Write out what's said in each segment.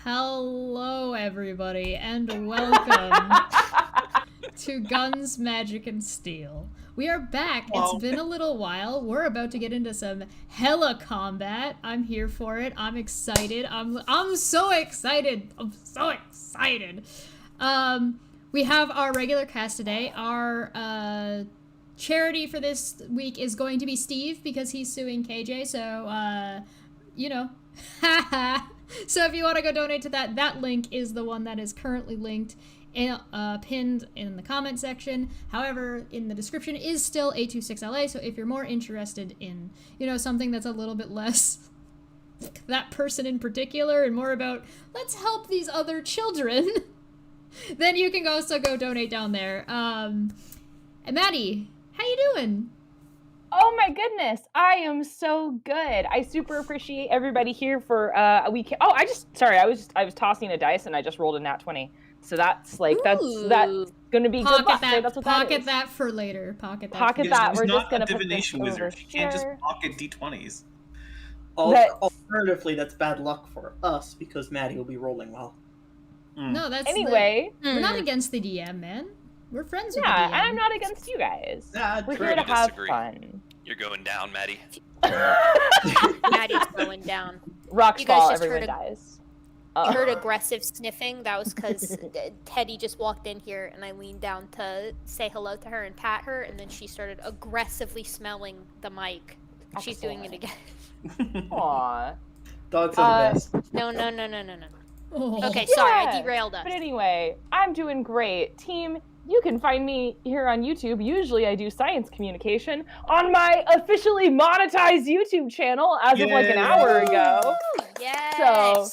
Hello, everybody, and welcome to Guns, Magic, and Steel. We are back. Wow. It's been a little while. We're about to get into some hella combat. I'm here for it. I'm excited. I'm so excited. I'm so excited. We have our regular cast today. Our charity for this week is going to be Steve because he's suing KJ. So you know. So if you want to go donate to that link is the one that is currently linked pinned in the comment section. However, in the description is still A26LA, so if you're more interested in, something that's a little bit less that person in particular and more about let's help these other children, then you can also go donate down there. And Maddie, how you doing? Oh my goodness, I am so good. I super appreciate everybody here for a week. Oh, I was tossing a dice and I just rolled a nat 20. So that's gonna be good luck. That's what pocket that for later. Pocket that. We're just gonna put divination wizard. You can't just pocket d20s. Alternatively, that's bad luck for us because Maddie will be rolling well. No, that's anyway. We're not against the DM, man. We're friends with the DM. Yeah, and I'm not against you guys. We're here to have fun. You're going down, Maddie. Maddie's going down. Rocks fall, everyone dies. You heard aggressive sniffing? That was because Teddy just walked in here and I leaned down to say hello to her and pat her, and then she started aggressively smelling the mic. Excellent. She's doing it again. Aww. Dogs are the best. No. Oh. Okay, sorry, I derailed us. But anyway, I'm doing great. Team, you can find me here on YouTube. Usually I do science communication on my officially monetized YouTube channel as of like an hour ago. Yes. So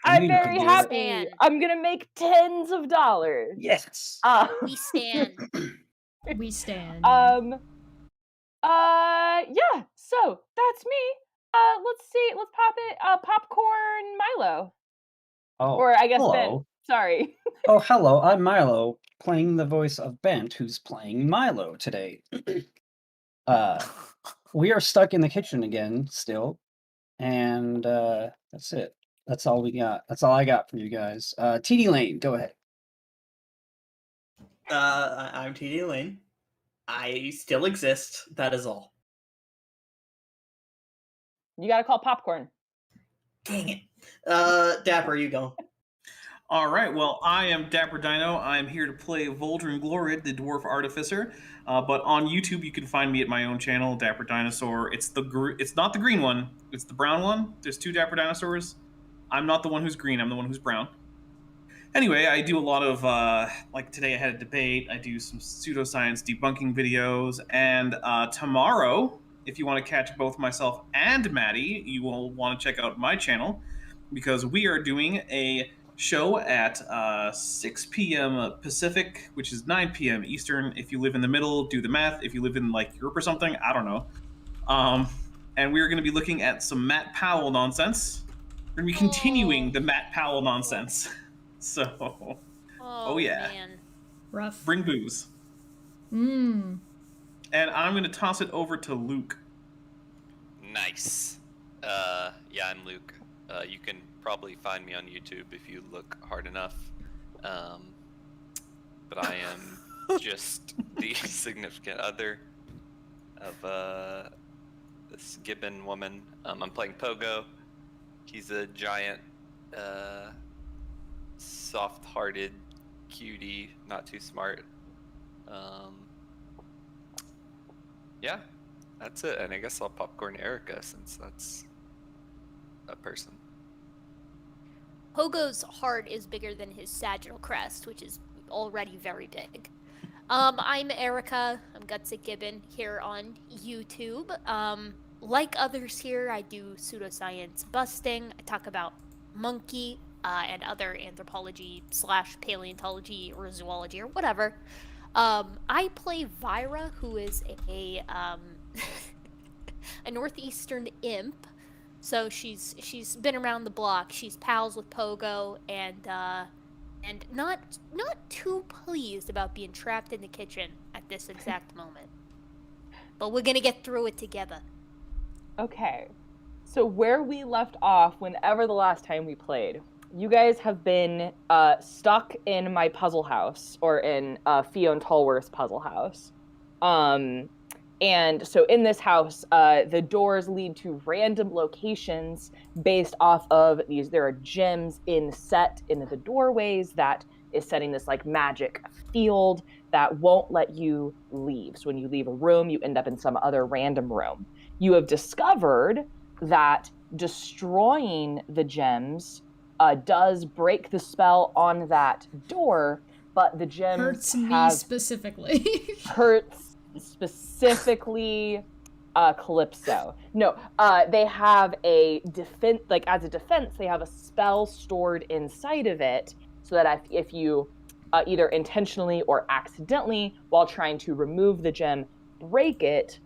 I'm very happy. I'm going to make tens of dollars. Yes. We stand. We stand. Yeah, so that's me. Let's see. Let's pop it. Popcorn Milo. Oh, or I guess hello. Ben. Sorry. Oh, hello. I'm Milo, playing the voice of Bent, who's playing Milo today. We are stuck in the kitchen again, still, and that's it. That's all we got. That's all I got for you guys. TD Lane, go ahead. I'm TD Lane. I still exist. That is all. You gotta call Popcorn. Dang it. Dapper, you go. All right, well, I am Dapper Dino. I'm here to play Voldrin Glorid, the Dwarf Artificer. But on YouTube, you can find me at my own channel, Dapper Dinosaur. It's not the green one. It's the brown one. There's two Dapper Dinosaurs. I'm not the one who's green. I'm the one who's brown. Anyway, I do a lot of, like today I had a debate. I do some pseudoscience debunking videos. And tomorrow, if you want to catch both myself and Maddie, you will want to check out my channel because we are doing a show at 6 p.m. Pacific, which is 9 p.m. Eastern. If you live in the middle, do the math. If you live in like Europe or something, I don't know. And we're going to be looking at some Matt Powell nonsense. We're going to be continuing the Matt Powell nonsense. So, oh yeah. Man. Rough. Bring booze. And I'm going to toss it over to Luke. Nice. Yeah, I'm Luke. You can probably find me on YouTube if you look hard enough. But I am just the significant other of this Gibbon woman. I'm playing Pogo. He's a giant, soft-hearted cutie, not too smart. Yeah, that's it. And I guess I'll popcorn Erica since that's a person. Pogo's heart is bigger than his sagittal crest, which is already very big. I'm Erica. I'm Gutsy Gibbon here on YouTube. Like others here, I do pseudoscience busting. I talk about monkey and other anthropology / paleontology or zoology or whatever. I play Vyra, who is a northeastern imp. So she's been around the block. She's pals with Pogo and not too pleased about being trapped in the kitchen at this exact moment. But we're gonna get through it together. Okay. So where we left off whenever the last time we played you guys have been stuck in my puzzle house, or in Fiona Tallworth's puzzle house. And so in this house, the doors lead to random locations based off of these. There are gems set into the doorways that is setting this like magic field that won't let you leave. So when you leave a room, you end up in some other random room. You have discovered that destroying the gems does break the spell on that door, but the gems Hurts me have specifically. hurts specifically Calypso. No, they have a defense, like as a defense, they have a spell stored inside of it, so that if you either intentionally or accidentally, while trying to remove the gem, break it,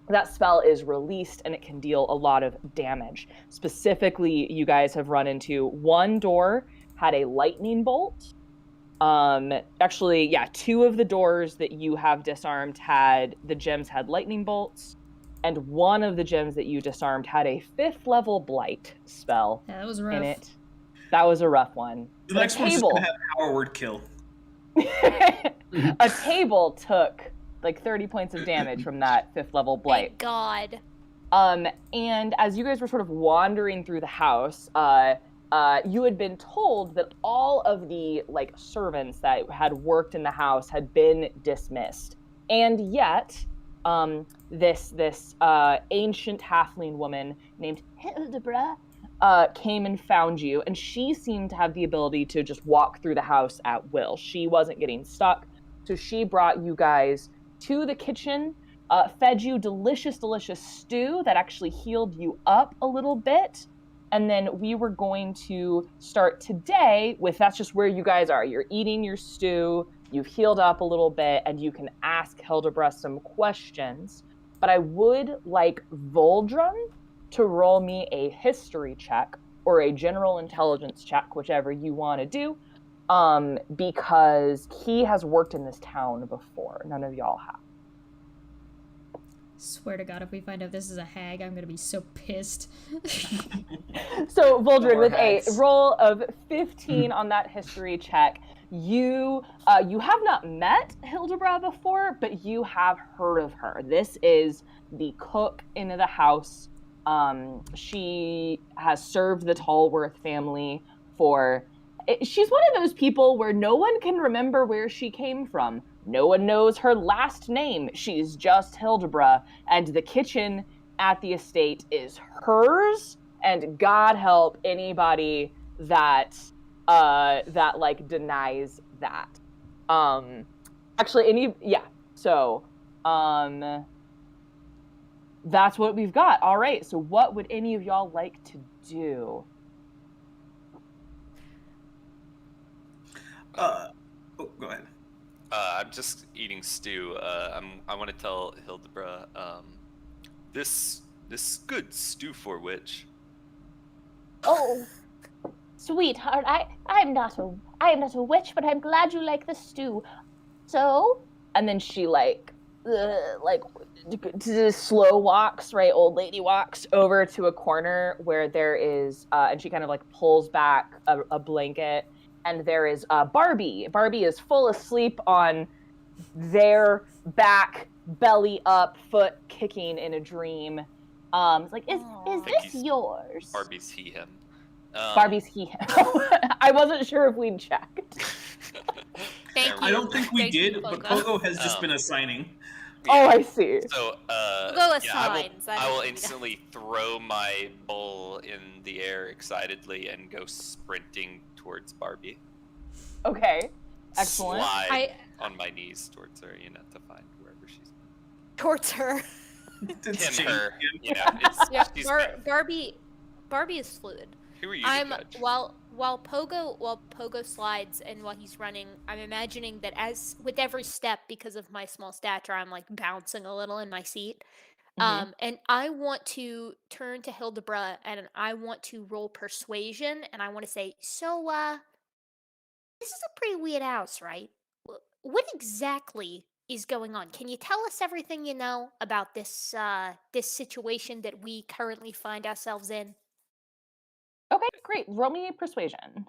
that spell is released and it can deal a lot of damage. Specifically, you guys have run into one door had a lightning bolt. Actually, yeah, 2 of the doors that you have disarmed had lightning bolts, and one of the gems that you disarmed had a 5th level blight spell Yeah, that was rough. in it. That was a rough one. The But next one's just gonna have power word kill. a table took like 30 points of damage from that 5th level blight. Thank God. And as you guys were sort of wandering through the house, you had been told that all of the like servants that had worked in the house had been dismissed, and yet this ancient halfling woman named Hildebra came and found you, and she seemed to have the ability to just walk through the house at will. She wasn't getting stuck, so she brought you guys to the kitchen, fed you delicious stew that actually healed you up a little bit. And then we were going to start today with, that's just where you guys are. You're eating your stew, you've healed up a little bit, and you can ask Hildebra some questions. But I would like Voldrun to roll me a history check or a general intelligence check, whichever you want to do, because he has worked in this town before. None of y'all have. Swear to God, if we find out this is a hag, I'm gonna be so pissed. So, Voldrin, More with hags. a roll of 15 on that history check, you have not met Hildebra before, but you have heard of her. This is the cook in the house. She has served the Tallworth family she's one of those people where no one can remember where she came from. No one knows her last name. She's just Hildebra, and the kitchen at the estate is hers. And God help anybody that like denies that. Actually, So, that's what we've got. All right. So, what would any of y'all like to do? Go ahead. I'm just eating stew. I want to tell Hildebra, this good stew for which. Oh, sweetheart, I am not a witch, but I'm glad you like the stew. So, And then she slow walks, right? Old lady walks over to a corner where there is, and she kind of like pulls back a blanket, and there is Barbie. Barbie is full asleep on their back, belly up, foot kicking in a dream. It's like, is this yours? Barbie's he him. Barbie's he him. I wasn't sure if we'd checked. Thank you. I don't think we Thank did, you, but Pogo. Pogo has just been assigning. Oh, I see. So, Go with yeah, signs, I I will don't- instantly throw my bowl in the air excitedly and go sprinting towards Barbie. Okay, excellent. Slide on my knees towards her, to find wherever she's. Towards her. It's Him, her, changed. Yeah, she's Barbie is fluid. Who are you I'm to judge? while Pogo slides and while he's running, I'm imagining that as with every step, because of my small stature, I'm like bouncing a little in my seat. Mhm. And I want to turn to Hildebra and I want to roll persuasion, and I want to say, so this is a pretty weird house, right? What exactly is going on? Can you tell us everything you know about this situation that we currently find ourselves in? Okay, great. Roll me persuasion.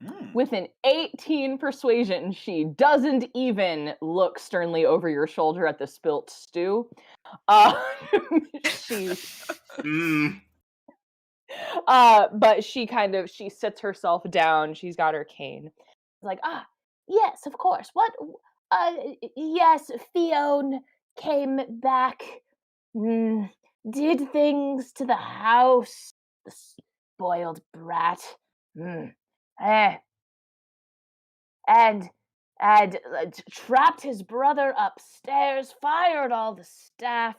Mm. With an 18 persuasion, she doesn't even look sternly over your shoulder at the spilt stew. She, Mm. but she sits herself down. She's got her cane. Like, yes, of course. What? Yes, Fiona came back, did things to the house. The spoiled brat. And trapped his brother upstairs, fired all the staff.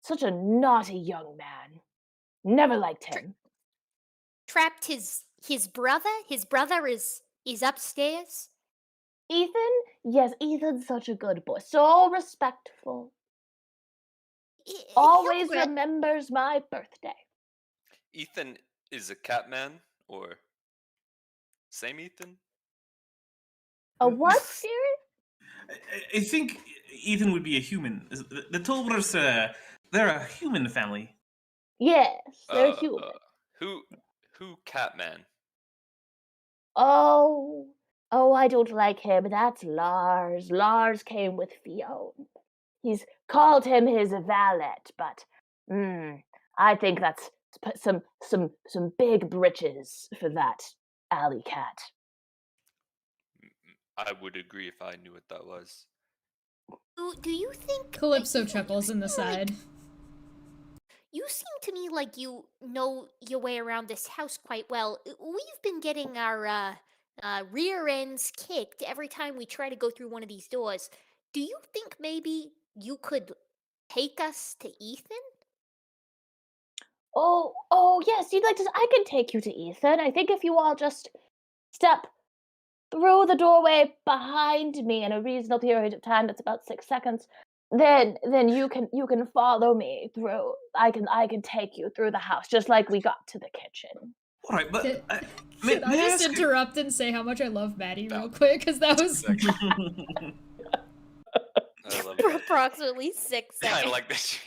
Such a naughty young man. Never liked him. Trapped his brother? His brother is upstairs? Ethan? Yes, Ethan's such a good boy. So respectful. Always Hilbert, remembers my birthday. Ethan is a cat man, or same Ethan? A what, Spirit? I think Ethan would be a human. The Tolbers, they're a human family. Yes, they're human. Who cat man? Oh, I don't like him. That's Lars. Lars came with Fiona. He's called him his valet, but I think that's some big britches for that alley cat. I would agree if I knew what that was. do you think Calypso you chuckles in the feel like- side. You seem to me like you know your way around this house quite well. We've been getting our rear ends kicked every time we try to go through one of these doors. Do you think maybe you could take us to Ethan? Oh, yes, you'd like to. I can take you to Ethan. I think if you all just step through the doorway behind me in a reasonable period of time, that's about 6 seconds, then you can follow me through. I can take you through the house, just like we got to the kitchen. All right, but Should may I I just ask- interrupt and say how much I love Maddie real quick? Because that was... I love For that. approximately 6 I seconds. like that.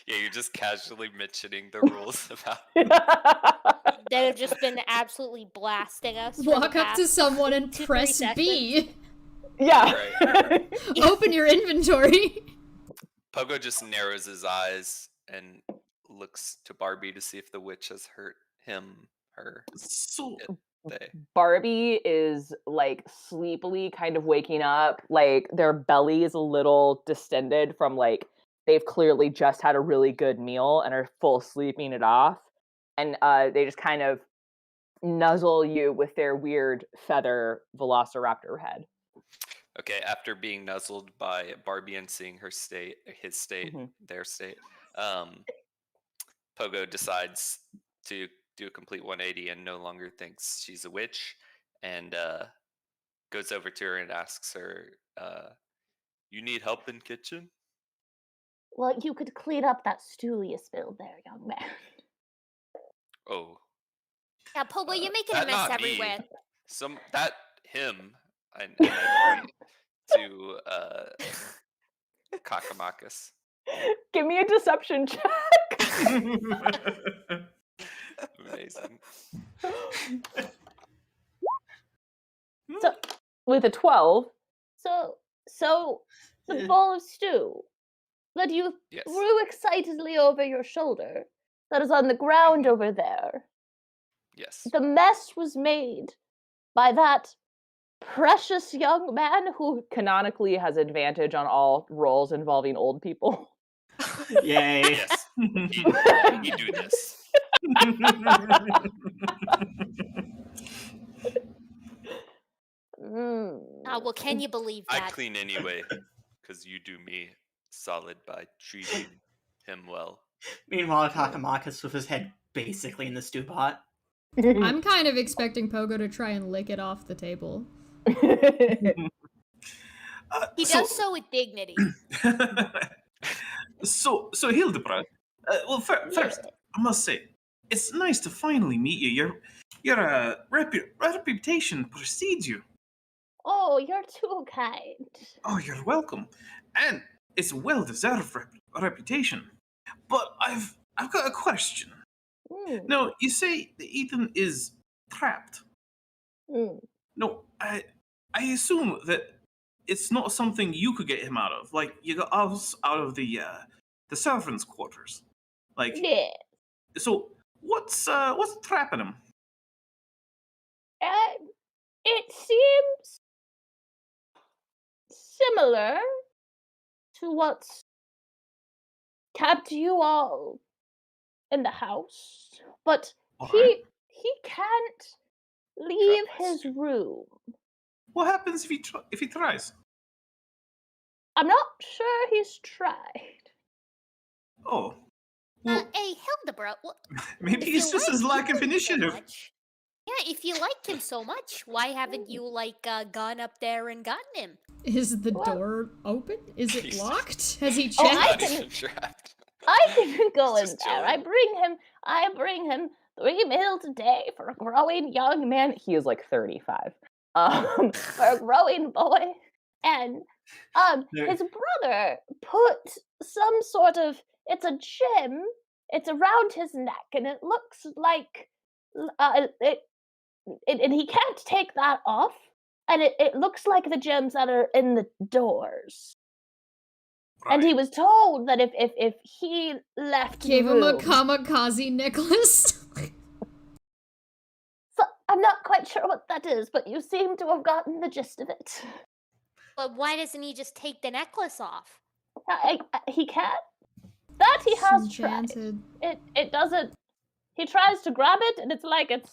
Yeah, you're just casually mentioning the rules about. That have just been absolutely blasting us. for the Walk up to past someone and 2-3 press seconds. B. Yeah. Open your inventory. Pogo just narrows his eyes and looks to Barbie to see if the witch has hurt him, her, So, they. Barbie is like sleepily kind of waking up. Like their belly is a little distended from like they've clearly just had a really good meal and are full sleeping it off. And they just kind of nuzzle you with their weird feather velociraptor head. Okay, after being nuzzled by Barbie and seeing his state, Mhm. their state, Pogo decides to do a complete 180 and no longer thinks she's a witch, and goes over to her and asks her, "You need help in kitchen?" Well, you could clean up that stew you spilled there, young man. Oh, Yeah, Pogo, you're making a that mess not me. everywhere. Him. And I point to Kakamakis. Give me a deception check. Amazing. So, with a 12, So the bowl of stew that you Yes. threw excitedly over your shoulder, that is on the ground over there. Yes. The mess was made by that precious young man who canonically has advantage on all rolls involving old people. Yay. Yes. He do this. Well, can you believe I that? clean anyway, because you do me solid by treating him well. Meanwhile, Kakamakis with his head basically in the stew pot. I'm kind of expecting Pogo to try and lick it off the table. He does so with dignity. so Hildebrand. Well, first, I must say, it's nice to finally meet you. Your reputation precedes you. Oh, you're too kind. Oh, you're welcome, and it's a well-deserved reputation. but I've got a question. Mm, Now, you say that Ethan is trapped. mm. No, I assume that it's not something you could get him out of. Like you got us out of the servants' quarters. Like, Yeah. so what's trapping him? It seems similar to what's kept you all in the house, but Alright. he can't leave Trap his us. room. What happens if he tries? I'm not sure he's tried. Oh, well, Hey, Hildebra, maybe if it's you just his like lack of Ethan so initiative. much- yeah, if you like him so much, why haven't you gone up there and gotten him? Is the Well- door open? Is it He's- locked? Has he Oh, checked? I Not can- even trapped. I can go in Just there. I chilling. bring him 3 meals a day for a growing young man. He is like 35. For a growing boy. And Yeah. his brother put some sort of, it's a gem. It's around his neck, and it looks like and he can't take that off. And it looks like the gems that are in the doors. And he Right. was told that if he left Gave the him a room, kamikaze necklace. so I'm not quite sure what that is, but you seem to have gotten the gist of it. But why doesn't he just take the necklace off? He can't. That he It's has tried. enchanted. It doesn't. He tries to grab it, and it's like it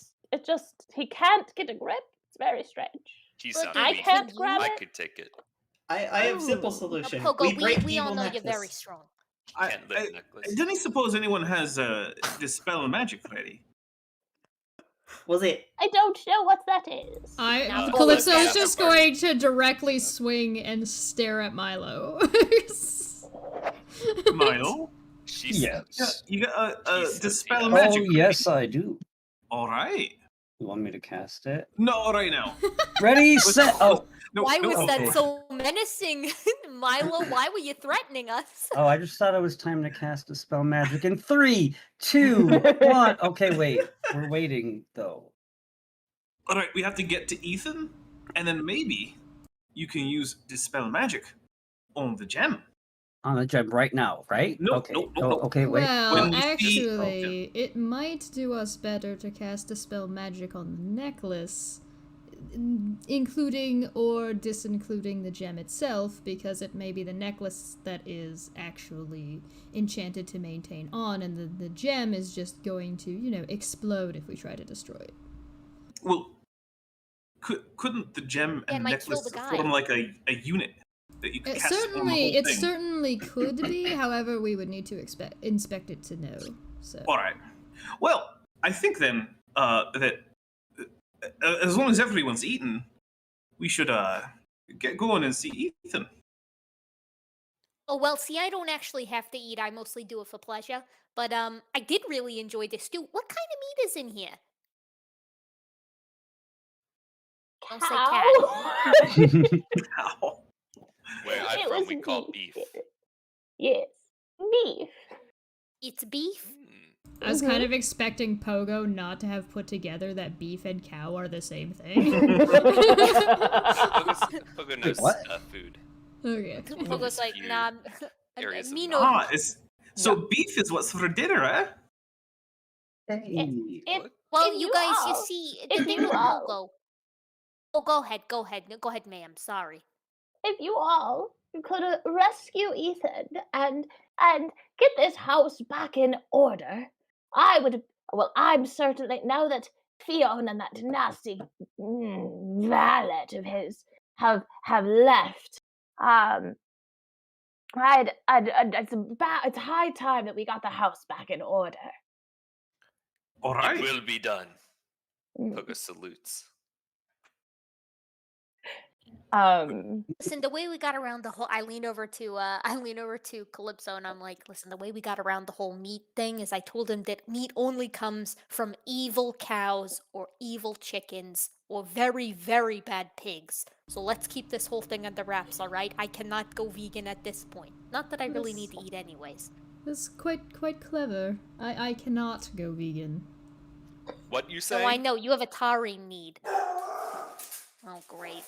just he can't get a grip. It's very strange. He Look, sounded I weak. can't you- grab I it. could take it. I have simple Ooh. solution. Pogo, we break we all evil know necklace. you're very strong. I, Can't lift necklace. didn't suppose anyone has dispel magic ready? Was it? I don't know what that is. Now, Calypso's yeah, just Barbie. going to directly swing and stare at Milo. Milo, She said, Yes. you got He a says dispel yes. magic. Oh, yes, I do. All right. You want me to cast it? No, right now. Ready, set. Oh, No, Why no, was okay. that so menacing? Milo, why were you threatening us? oh! I just thought it was time to cast a spell magic in 3, 2, 1. Okay, wait. We're waiting though. All right, we have to get to Ethan, and then maybe you can use dispel magic on the gem. On the gem right now, right? No, Okay. no, no, oh, no. okay, wait. Well, When we see- actually, it might do us better to cast a spell magic on the necklace, including or disincluding the gem itself, because it may be the necklace that is actually enchanted to maintain on, and the gem is just going to, explode if we try to destroy it. Well, couldn't the gem Yeah, it and might kill necklace the guy. form like a unit that you could It cast on the whole thing? certainly could be. However, we would need to inspect it to know. So. All right. Well, I think then that as long as everyone's eaten, we should get going and see Ethan. Oh well, see, I don't actually have to eat. I mostly do it for pleasure. But I did really enjoy this stew. What kind of meat is in here? Don't say cat. Ow. where I'm It from, was we call beef. Yes, beef. It's beef. Hmm. I was kind Mhm. of expecting Pogo not to have put together that beef and cow are the same thing. Pogo knows what? food. Okay. Pogo's like, few nah. areas of Me knowledge. no. So beef is what's for dinner, eh? Hey. If Well, if you you guys, you all- see, if the you thing with all- Pogo. Oh, go ahead, no, ma'am. Sorry. if you all could rescue Ethan and get this house back in order, I would. Well, I'm certainly now that Fiona and that nasty valet of his have left. It's high time that we got the house back in order. All It right. will be done. Mm. Pogo salutes. Listen, the way we got around the whole, I lean over to Calypso and I'm like, listen, the way we got around the whole meat thing is I told him that meat only comes from evil cows or evil chickens or very, very bad pigs. So let's keep this whole thing under wraps, all right? I cannot go vegan at this point. Not that I really need to eat anyways. That's quite clever. I cannot go vegan. What you say? So I know you have a taurine need. Oh, great.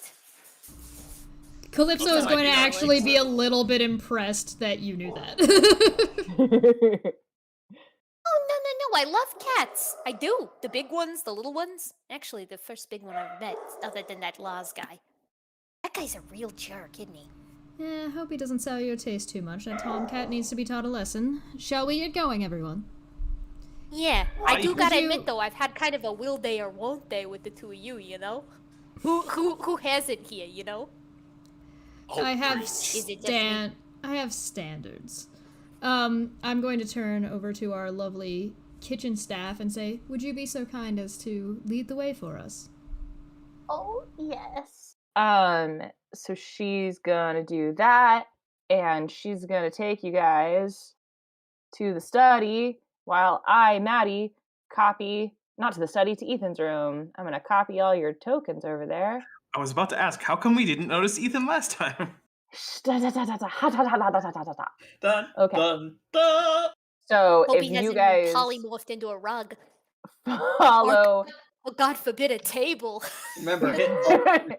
Calypso is That's going to ideal. actually be a little bit impressed that you knew that. Oh, no, I love cats. I do. The big ones, the little ones. Actually, the first big one I've met, other than that Laz guy. That guy's a real jerk, isn't he? Yeah, I hope he doesn't sour your taste too much. That tomcat needs to be taught a lesson. Shall we get going, everyone? Yeah, I do gotta Would you- admit though, I've had kind of a will they or won't they with the two of you, you know? Who has it here, you know? Oh, I have preach. Is it just me? I have standards. I'm going to turn over to our lovely kitchen staff and say, would you be so kind as to lead the way for us? Oh, yes. So she's gonna do that, and she's gonna take you guys to the study while I, Maddie, copy, not to the study, to Ethan's room. I'm gonna copy all your tokens over there. I was about to ask, how come we didn't notice Ethan last time? Dun, Okay. dun, dun. So Hope if he you hasn't guys polymorphed into a rug. follow, Oh, God forbid, a table. Remember, hidden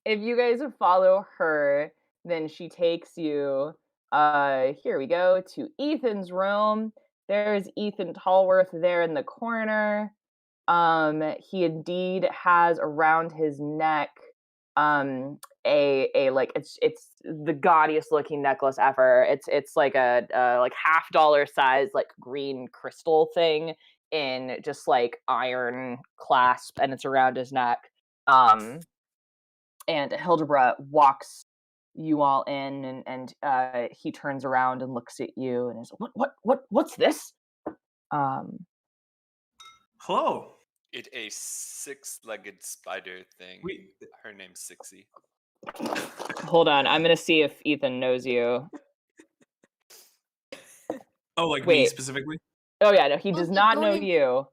if you guys follow her, then she takes you, here we go, to Ethan's room. There's Ethan Tallworth there in the corner. He indeed has around his neck, a like it's the gaudiest looking necklace ever. It's like a like $50 size like green crystal thing in just like iron clasp, and it's around his neck. And Hildebra walks you all in, and he turns around and looks at you and is what's this? Hello. It a six-legged spider thing. We- Her name's Sixie. Hold on, I'm gonna see if Ethan knows you. Oh, like me Wait. specifically? Oh yeah, no, he does Don't- not don't know in- you.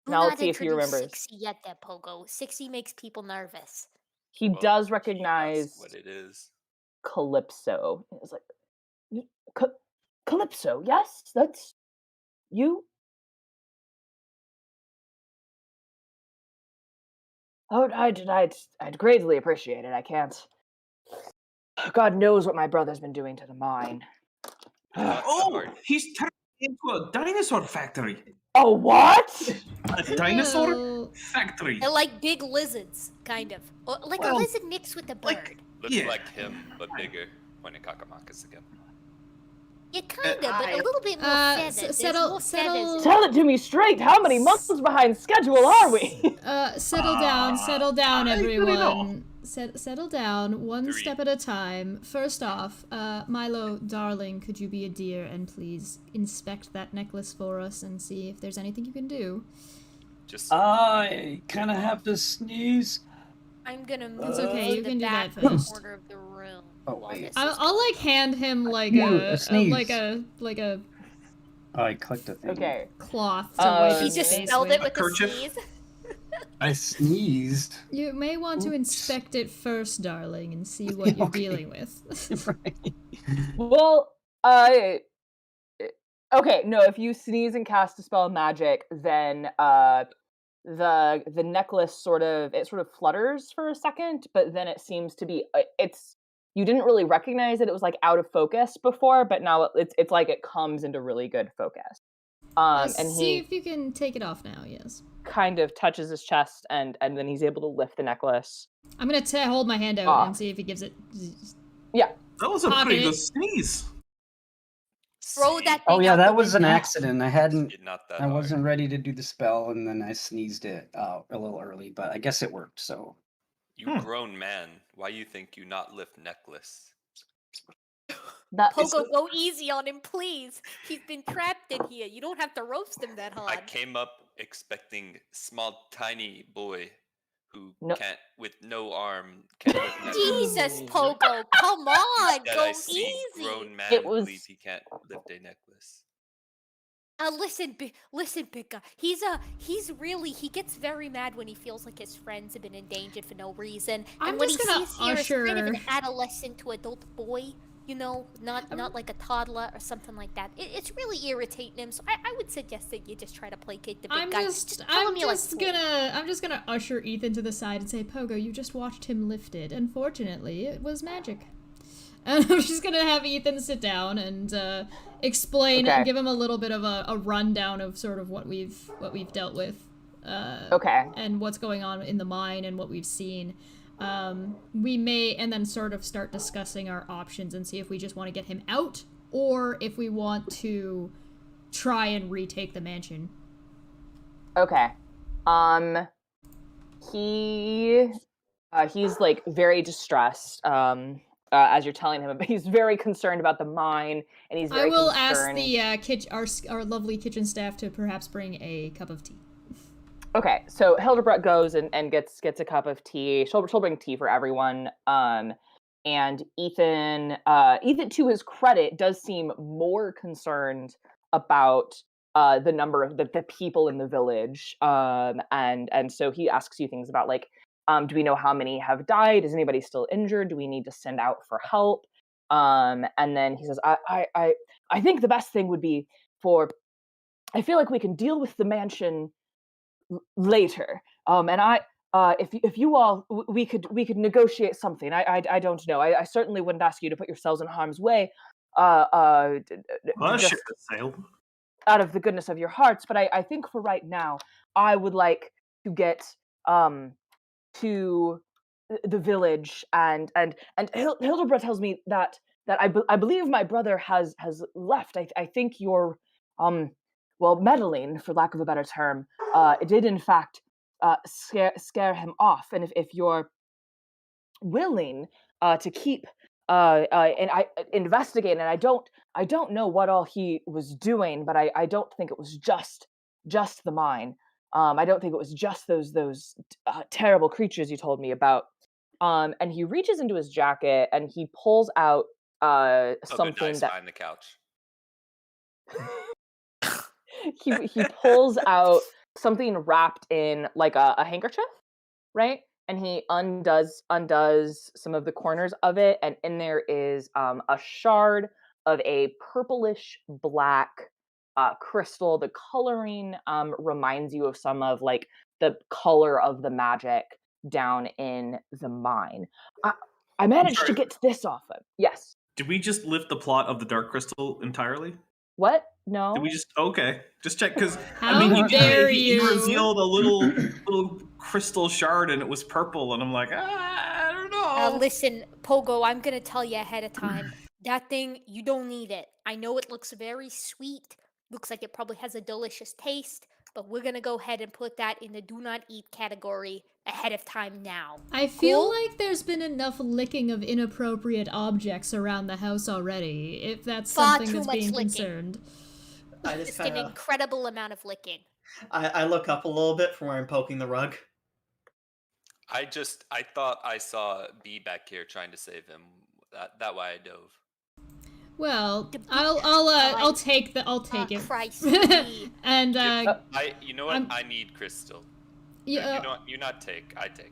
Do Now not let's see if he introduce remembers. Sixie yet, there, Pogo. Sixie makes people nervous. He Well, does she recognize asks what it is. Calypso. It's like Calypso, yes, that's you. Oh, I'd greatly appreciate it. I can't. God knows what my brother's been doing to the mine. Not so Oh, hard. he's turned into a dinosaur factory. Oh, what? A dinosaur Well, factory. They're like big lizards, kind of. Or like a Well, lizard mixed with a bird. like- Looks Yeah. like him, but bigger. Pointing Kakamakis again. Yeah, kind of, but a little bit more feathered. There's settle- more settle- feathers. Tell it to me straight. How many months behind schedule are we? settle down, I really don't. everyone. Settle down, one 3. step at a time. First off, Milo, darling, could you be a dear and please inspect that necklace for us and see if there's anything you can do? Just I kind of have to sneeze. I'm gonna move It's okay, to you the can do back that first. corner of the room. Oh, while wait. this is I'll like hand him like Ooh, a a sneeze. like a Oh, I clicked a thing. Okay. cloth to wipe He He his just face spelled with. it with a kerchief? sneeze. I sneezed. You may want to inspect it first, darling, and see what you're Okay. dealing with. Right. Well, okay, no, if you sneeze and cast a spell of magic, then the necklace sort of flutters for a second, but then it seems to be you didn't really recognize it was like out of focus before, but now it's like it comes into really good focus. And See he if you can take it off now. Yes, kind of touches his chest, and then he's able to lift the necklace. I'm gonna hold my hand out Ah. and see if he gives it. That was a Pop pretty it. good sneeze. Throw see, that Oh thing yeah, out that the was an window. accident. I hadn't. It's not that I hard. wasn't ready to do the spell, and then I sneezed it out a little early, but I guess it worked. So You grown man. Why you think you not lift necklace? That Pogo, go easy on him, please. He's been trapped in here. You don't have to roast him that I hard. came up expecting small, tiny boy who No. can't, with no arm, can't lift necklace. Jesus, Pogo, come on, Instead, go I see easy. grown man It was- believe he can't lift a necklace. Listen, big guy. He gets very mad when he feels like his friends have been endangered for no reason. I'm And when just he gonna sees here is kind of an usher- adolescent to adult boy, You know, not like a toddler or something like that. It's really irritating him. So I would suggest that you just try to placate the big guy. Tell him you like school. I'm just gonna usher Ethan to the side and say, Pogo, you just watched him lift it. Unfortunately, it was magic. And I'm just gonna have Ethan sit down and explain and give him a little bit of a rundown of sort of what we've dealt with. And what's going on in the mine and what we've seen. We may, and then sort of start discussing our options and see if we just want to get him out or if we want to try and retake the mansion. Okay. He's like very distressed. As you're telling him, he's very concerned about the mine, and he's very concerned. Ask the our lovely kitchen staff to perhaps bring a cup of tea. Okay, so Hildebrandt goes and gets a cup of tea. She'll bring tea for everyone. And Ethan, to his credit, does seem more concerned about the number of the people in the village. And so he asks you things about like, do we know how many have died? Is anybody still injured? Do we need to send out for help? And then he says, I think the best thing would be I feel like we can deal with the mansion later. And if you all, we could negotiate something. I don't know. I certainly wouldn't ask you to put yourselves in harm's way. Just out of the goodness of your hearts. But I think for right now, I would like to get to the village and Hildebrandt tells me that I believe my brother has left. I think you're meddling, for lack of a better term, it did in fact scare him off. And if you're willing to keep and I investigate, and I don't know what all he was doing, but I don't think it was just the mine. I don't think it was just those terrible creatures you told me about. And he reaches into his jacket and he pulls out something that behind the couch. he pulls out something wrapped in like a handkerchief, right? And he undoes some of the corners of it, and in there is a shard of a purplish black crystal. The coloring reminds you of some of like the color of the magic down in the mine. I managed to get this off of. Yes. Did we just lift the plot of the Dark Crystal entirely? What? No. Did we just just check because you revealed a little crystal shard and it was purple and I'm like, I don't know. Listen, Pogo, I'm gonna tell you ahead of time. That thing, you don't need it. I know it looks very sweet. Looks like it probably has a delicious taste, but we're gonna go ahead and put that in the do not eat category ahead of time now. I feel like there's been enough licking of inappropriate objects around the house already, if that's something that's being concerned. Just an incredible amount of licking. I look up a little bit from where I'm poking the rug. I thought I saw B back here trying to save him. That why I dove. Well, I'll take it. Christ. And you know what? I need crystal. Yeah. You not take. I take.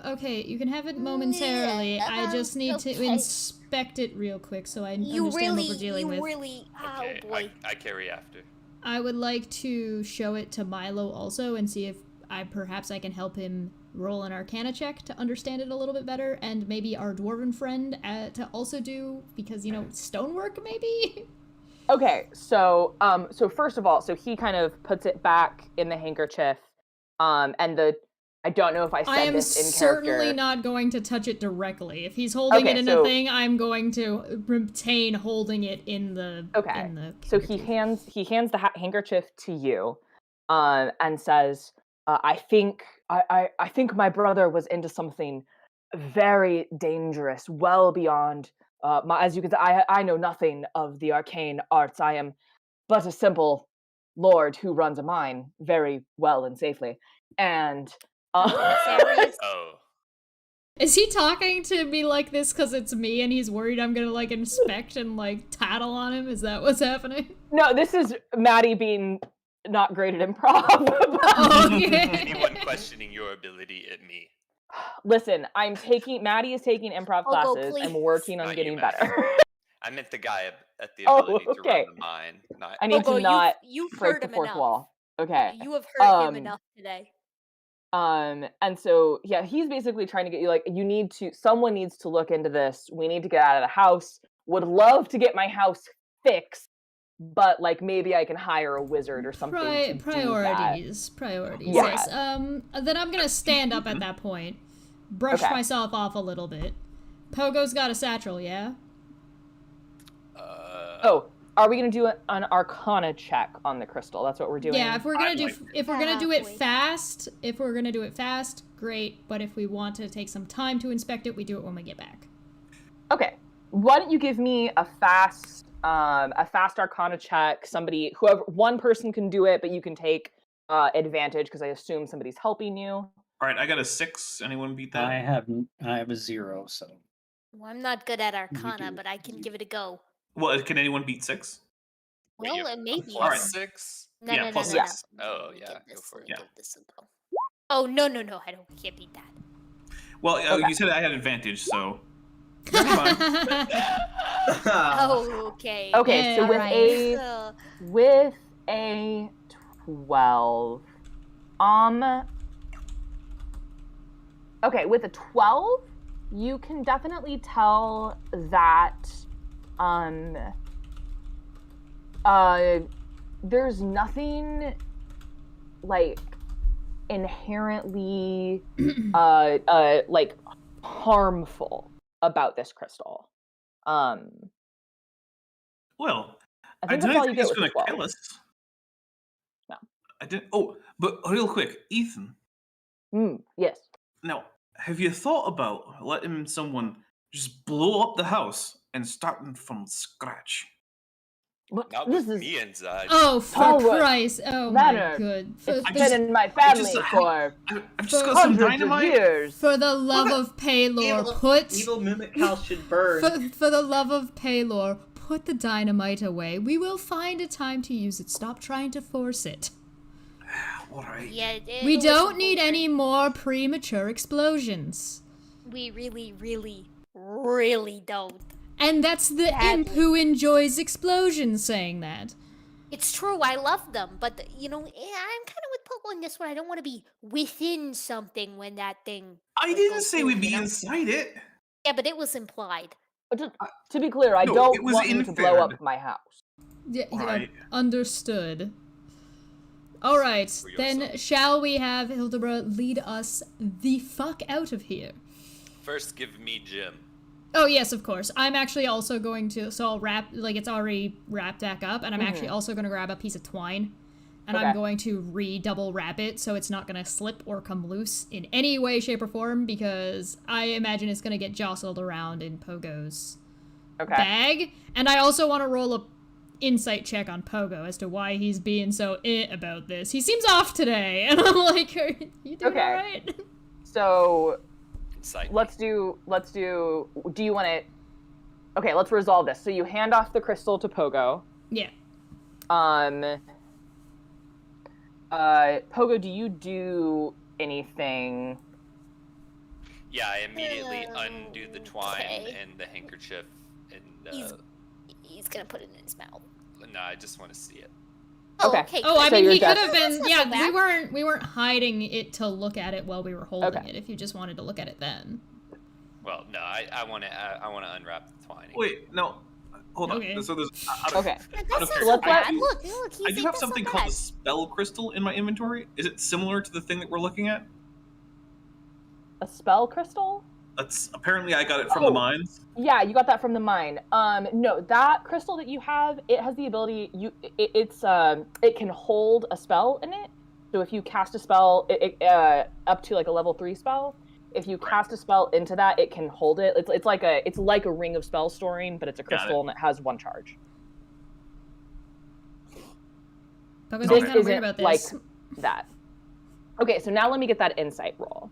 Okay, you can have it momentarily. I just need to inspect it real quick so I understand what we're dealing with. Okay, oh boy. I carry after. I would like to show it to Milo also and see if perhaps I can help him roll an Arcana check to understand it a little bit better, and maybe our dwarven friend to also do, because stonework maybe. Okay, so first of all, so he kind of puts it back in the handkerchief, and I don't know if I said this in character. I'm certainly not going to touch it directly. If he's holding it in a thing, I'm going to retain holding it in the. Okay. In the so he hands the handkerchief to you, and says, "I think my brother was into something very dangerous, well beyond as you can see. I know nothing of the arcane arts. I am but a simple lord who runs a mine very well and safely, and." Oh. Is he talking to me like this because it's me and he's worried I'm gonna inspect and tattle on him? Is that what's happening? No, this is Maddie being not great at improv. Okay. Anyone questioning your ability at me? Listen, Maddie is taking improv Pogo, classes. I'm please. working on Not you, getting Maddie. better. I meant the guy at the Oh, ability to okay. run the mine. Not I need Pogo, to not you've break hurt the him fourth enough. wall. Okay. You have hurt him enough today. And so yeah, he's basically trying to get you like someone needs to look into this. We need to get out of the house. Would love to get my house fixed, but like maybe I can hire a wizard or something to Priorities. Yeah. Yes. Then I'm gonna stand up at that point, brush Okay. myself off a little bit. Pogo's got a satchel, yeah. Oh, are we gonna do an Arcana check on the crystal? That's what we're doing. Yeah, if we're gonna do Halfway. if we're gonna do it fast, great. But if we want to take some time to inspect it, we do it when we get back. Okay. Why don't you give me a fast Arcana check? One person can do it, but you can take advantage because I assume somebody's helping you. All right, I got a 6. Anyone beat that? I have a 0, so Well, I'm not good at Arcana, do. but I can give it a go. Well, can anyone beat 6? Wait, Well, you have maybe. plus Alright. 6? No, Yeah, no, no, plus no, no. six. Oh, Let me yeah, give go this- for let it. me Yeah. give this a go. Oh, no, I can't beat that. Well, Okay. you said I had advantage, so never mind. Oh, okay. Okay, so Yeah, with right. with a 12, okay, with a 12, you can definitely tell that there's nothing like inherently like harmful about this crystal. Well, I I think don't that's all you think get it's with going the to 12. kill us. No. I didn't. Oh, but real quick, Ethan. Yes. Now, have you thought about letting someone just blow up the house and starting from scratch? But Not this with is me inside. Oh, for Howard, Christ! Oh my Leonard, good. it's I been just- in my I family just- for I've just got some hundreds of dynamite. years. For the love of Paylor, Evil Mimic House should burn. for the love of Paylor, put the dynamite away. We will find a time to use it. Stop trying to force it. All right. Yeah, We listen, don't need Vulture, any more premature explosions. We really, really, really don't. And that's the imp Badly. who enjoys explosions saying that. It's true, I love them, but I'm kind of with Pogo on this one. I don't want to be within something when that thing. I like, didn't goes say through, we'd be you know? inside it. Yeah, but it was implied. But to be clear, I No, don't it was want you to blow inferred. up my house. Yeah, Alright. understood. All right, For then yourself. shall we have Hildebra lead us the fuck out of here? First, give me Jim. Oh yes, of course. I'm actually also going to. So I'll wrap, like it's already wrapped back up, and I'm actually also going to grab a piece of twine, and I'm Okay. going to double wrap it so it's not going to slip or come loose in any way, shape, or form, because I imagine it's going to get jostled around in Pogo's Okay. bag. And I also want to roll a insight check on Pogo as to why he's being so about this. He seems off today, and I'm like, are you doing Okay. all right? So Insight. let's do. Do you want to? Okay, let's resolve this. So you hand off the crystal to Pogo. Yeah. Pogo, do you do anything? Yeah, I immediately undo the twine Okay. and the handkerchief, and He's gonna put it in his mouth. no, I just want to see it. Oh, Okay. okay. Oh, I So mean, you're he could just- have been. That's not Yeah, so bad. we weren't hiding it to look at it while we were holding Okay. it. If you just wanted to look at it then. Well, no, I want to unwrap the twine. Wait, no. Hold on. Okay. So there's. Okay. That's Out not of so curiosity, bad. I do- Look, I do have something called a spell crystal in my inventory. Is it similar to the thing that we're looking at? A spell crystal? That's apparently I got it from Oh. the mines. Yeah, you got that from the mine. No, that crystal that you have, it has the ability. It can hold a spell in it. So if you cast a spell, up to like a level 3 spell, if you cast a spell into that, it can hold it. It's like a ring of spell storing, but it's a Got it. crystal and it has 1 charge. Pogo's This being kind of weird isn't about like this. that. Okay, so now let me get that insight roll.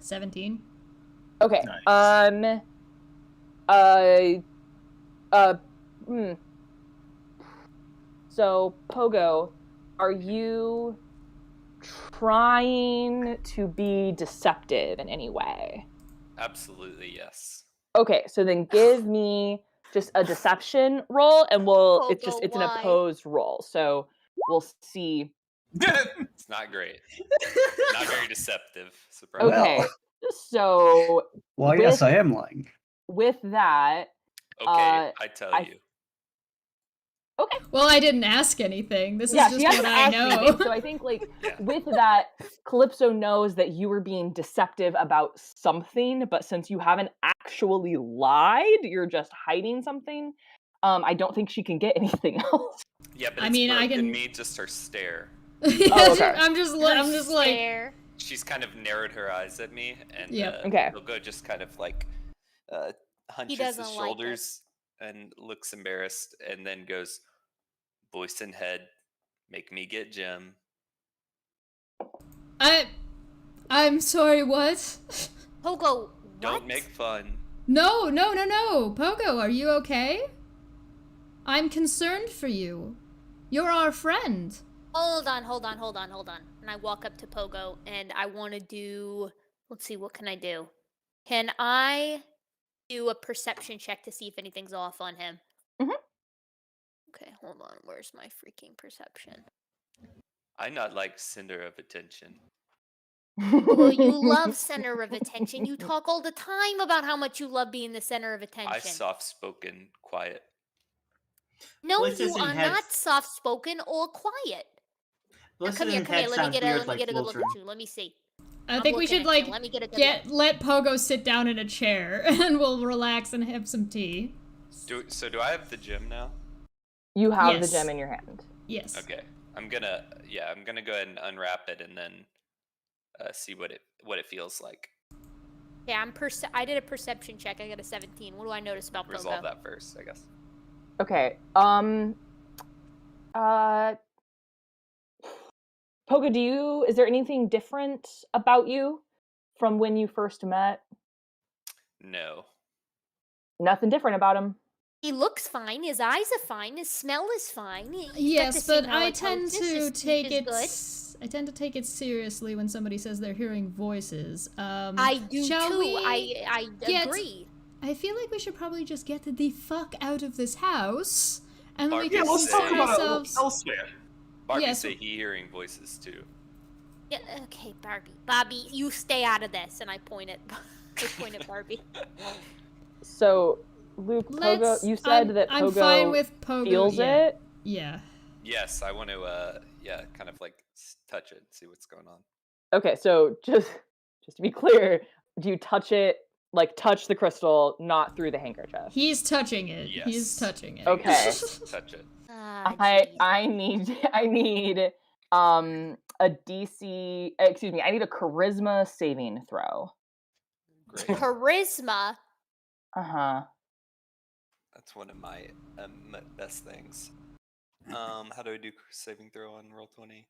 17. Okay. Nice. So Pogo, are you trying to be deceptive in any way? Absolutely, yes. Okay, so then give me just a deception roll, and it's Pogo, an why? opposed roll. So we'll see. It's not great. Not very deceptive. Surprise. Okay, Well. so Well, yes, With- I am lying. with that, Okay, I tell I- you. Well, I didn't ask anything. This yeah, is she just hasn't what I asked know. anything, so I think like Yeah. with that, Calypso knows that you were being deceptive about something, but since you haven't actually lied, you're just hiding something. I don't think she can get anything else. Yeah, but I it's mean, I broken can- me just her stare. Oh, okay. I'm just like, Stare. She's kind of narrowed her eyes at me, and Yep. Okay. Hilgo just kind of like hunches doesn't his like it. shoulders and looks embarrassed, and then goes, voice and head, make me get Jim. I'm sorry, what? Pogo, Don't what? make fun. No. Pogo, are you okay? I'm concerned for you. You're our friend. Hold on. And I walk up to Pogo and I want to do. Let's see, what can I do? Can I do a perception check to see if anything's off on him? Mhm. Okay, hold on. Where's my freaking perception? I not like center of attention. Well, you love center of attention. You talk all the time about how much you love being the center of attention. I soft-spoken, quiet. No, Voices you and are heads- not soft-spoken or quiet. Now, Voices come here. and heads Let me sound get weird a like good look Voltron. at you. Let me see. I I'm think we looking should at you. like Let me get a good look. let Pogo sit down in a chair and we'll relax and have some tea. Do I have the gem now? You have Yes. the gem in your hand. Yes. Okay. I'm gonna go ahead and unwrap it and then see what it feels like. Yeah, I did a perception check. I got a 17. What do I notice about Pogo? Resolve that first, I guess. Okay. Pogo, is there anything different about you from when you first met? No. Nothing different about him. He looks fine. His eyes are fine. His smell is fine. He's got the Yes, same but I tend halitosis. to His take speech it. is good. I tend to take it seriously when somebody says they're hearing voices. I do shall too. we I get- agree. I feel like we should probably just get the fuck out of this house, and then we Barbie, can Yeah, let's talk sort about it ourselves. elsewhere. Barbie Yes. say he hearing voices too. Yeah, okay, Barbie. Bobby, you stay out of this. And I point at Barbie. So, Luke, Pogo, Let's- you said that I'm Pogo fine with Pogo. feels yeah. it. Yeah. Yes, I want to kind of like touch it and see what's going on. Okay, so just to be clear, do you touch it, like touch the crystal, not through the handkerchief? He's touching it. Yes. He's touching it. Okay. Touch it. Ah, I jeez. I need a DC, excuse me, I need a charisma saving throw. Great. Charisma. Uh-huh. That's one of my best things. How do I do saving throw on Roll20?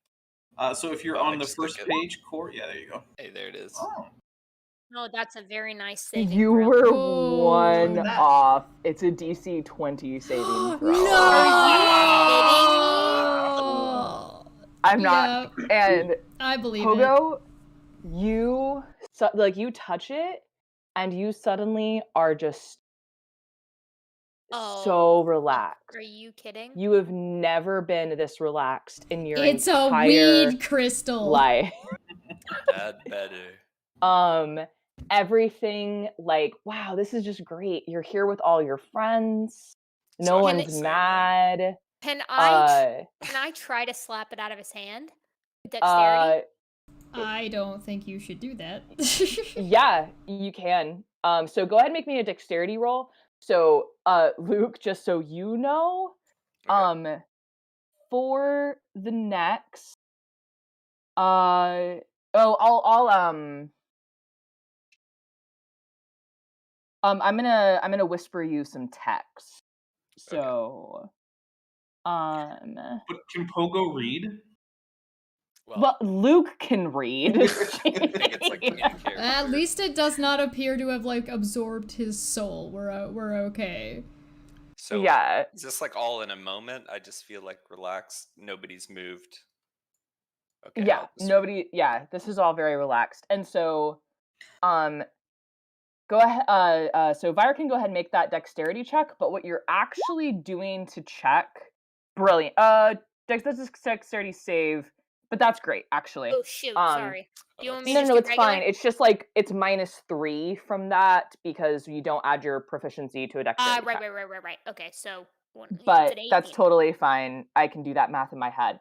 So if you're Oh, I on the just took first it. page, core, yeah, there you go. Hey, there it is. Oh, Oh, that's a very nice saving You throw. were Oh. one Look at that. off. It's a DC 20 saving throw. No! I'm not, and I believe it. Pogo, you touch it, and you suddenly are just Oh, so relaxed. Are you kidding? You have never been this relaxed in your It's a entire weed crystal. life. That better. Everything like, wow, this is just great. You're here with all your friends. No So I one's can say mad. Can Uh, I try to slap it out of his hand? Dexterity. I don't think you should do that. Yeah, you can. So go ahead and make me a dexterity roll. So, Luke, just so you know, Okay. for the next, I'm gonna whisper you some text. So, but can Pogo read? well, Luke can read. I think it's like the main character. At least it does not appear to have like absorbed his soul. We're okay. So Yeah. is this like all in a moment? I just feel like relaxed. Nobody's moved. Okay. Yeah, I'll just- nobody. Yeah, this is all very relaxed, and so, go ahead. So Vire can go ahead and make that dexterity check. But what you're actually doing to check, brilliant. That's a dexterity save, but that's great actually. Oh shoot, Um, sorry. Do you want me No, to no, just it's do regular? fine. It's just like it's -3 from that because you don't add your proficiency to a dexterity Right, check. right. Okay, so it's But an that's 18. totally fine. I can do that math in my head.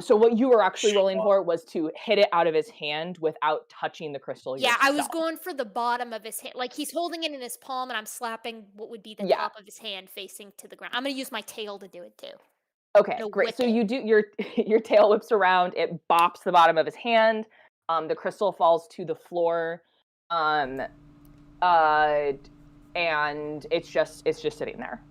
So what you were actually rolling for was to hit it out of his hand without touching the crystal Yeah, I was yourself. going for the bottom of his hand. Like he's holding it in his palm and I'm slapping what would be the Yeah. top of his hand facing to the ground. I'm gonna use my tail to do it too. Okay, No, great. whip So it. you do your tail whips around, it bops the bottom of his hand. The crystal falls to the floor. And it's just sitting there.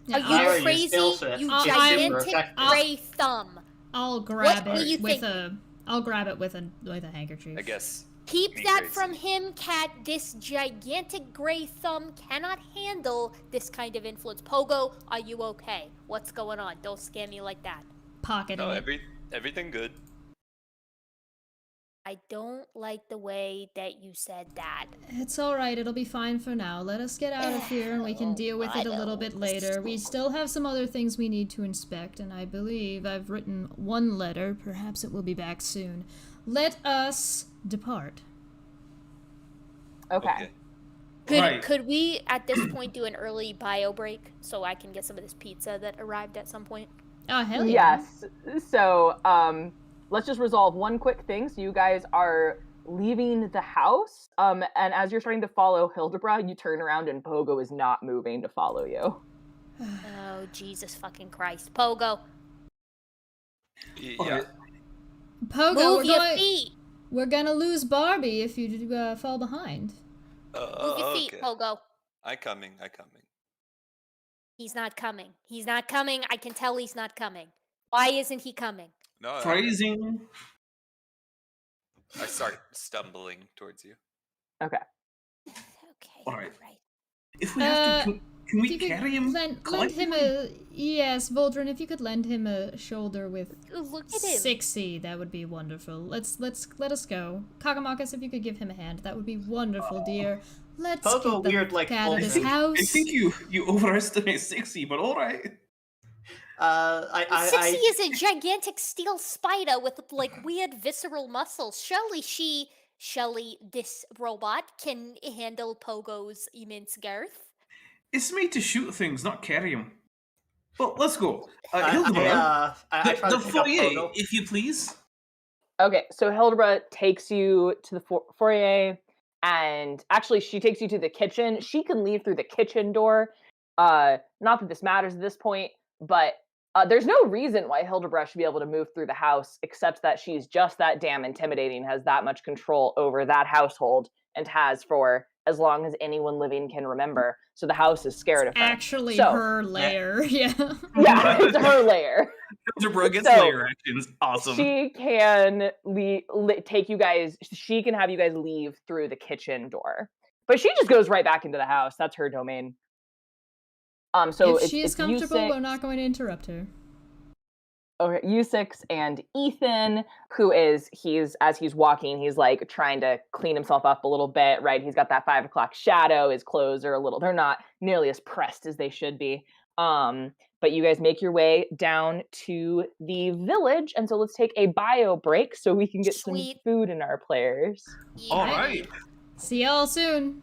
Yeah, Are I'll- you Vire, you crazy? still should- You it's super gigantic effective. gray thumb. I'll grab were you it with thinking? I'll grab it with a handkerchief. I guess. Keep Me that crazy. from him, Cat. This gigantic gray thumb cannot handle this kind of influence. Pogo, are you okay? What's going on? Don't scare me like that. Pocketing No, it. everything good. I don't like the way that you said that. It's all right. It'll be fine for now. Let us get out of here and we can deal with I it a little know. bit later. We still have some other things we need to inspect, and I believe I've written one letter. Perhaps it will be back soon. Let us depart. Okay. Could we at this point do an early bio break so I can get some of this pizza that arrived at some point? Oh, hell yeah. Yes. So, let's just resolve one quick thing. So you guys are leaving the house, and as you're starting to follow Hildebra, you turn around and Pogo is not moving to follow you. Oh, Jesus fucking Christ. Pogo, Yeah. Pogo, move your feet. we're gonna lose Barbie if you fall behind. Move your feet, Okay. Pogo. I coming. He's not coming. He's not coming. I can tell he's not coming. Why isn't he coming? No, Phrasing. I start stumbling towards you. Okay. Okay, Alright. alright. If we have to, can If we you could carry him? lend him collectively? yes, Voldrin, if you could lend him a shoulder with Ooh, look at him. 60, that would be wonderful. Let us go. Kagamakas, if you could give him a hand, that would be wonderful, dear. Let's Pogo get the weird, like, cat out of this Voldrin. house. I think you overestimate 60, but all right. 60 I is a gigantic steel spider with like weird visceral muscles. Surely this robot can handle Pogo's immense girth. It's made to shoot things, not carry them. Well, let's go. I Hildebra, try the to pick up foyer, Pogo. if you please. Okay, so Hildebra takes you to the foyer, and actually she takes you to the kitchen. She can leave through the kitchen door. Not that this matters at this point, but there's no reason why Hildebra should be able to move through the house, except that she's just that damn intimidating, has that much control over that household, and has for as long as anyone living can remember. So the house is scared of her. Actually, So- her lair, yeah. Yeah, it's her lair. Hildebra gets So, layer actions. Awesome. She can take you guys. She can have you guys leave through the kitchen door, but she just goes right back into the house. That's her domain. So if she is it's comfortable, U6, we're not going to interrupt her. Okay, U6 and Ethan, who is as he's walking, he's like trying to clean himself up a little bit, right? He's got that 5 o'clock shadow. His clothes are they're not nearly as pressed as they should be. But you guys make your way down to the village, and so let's take a bio break so we can get Sweet. some food in our players. All Yeah. right. See y'all soon.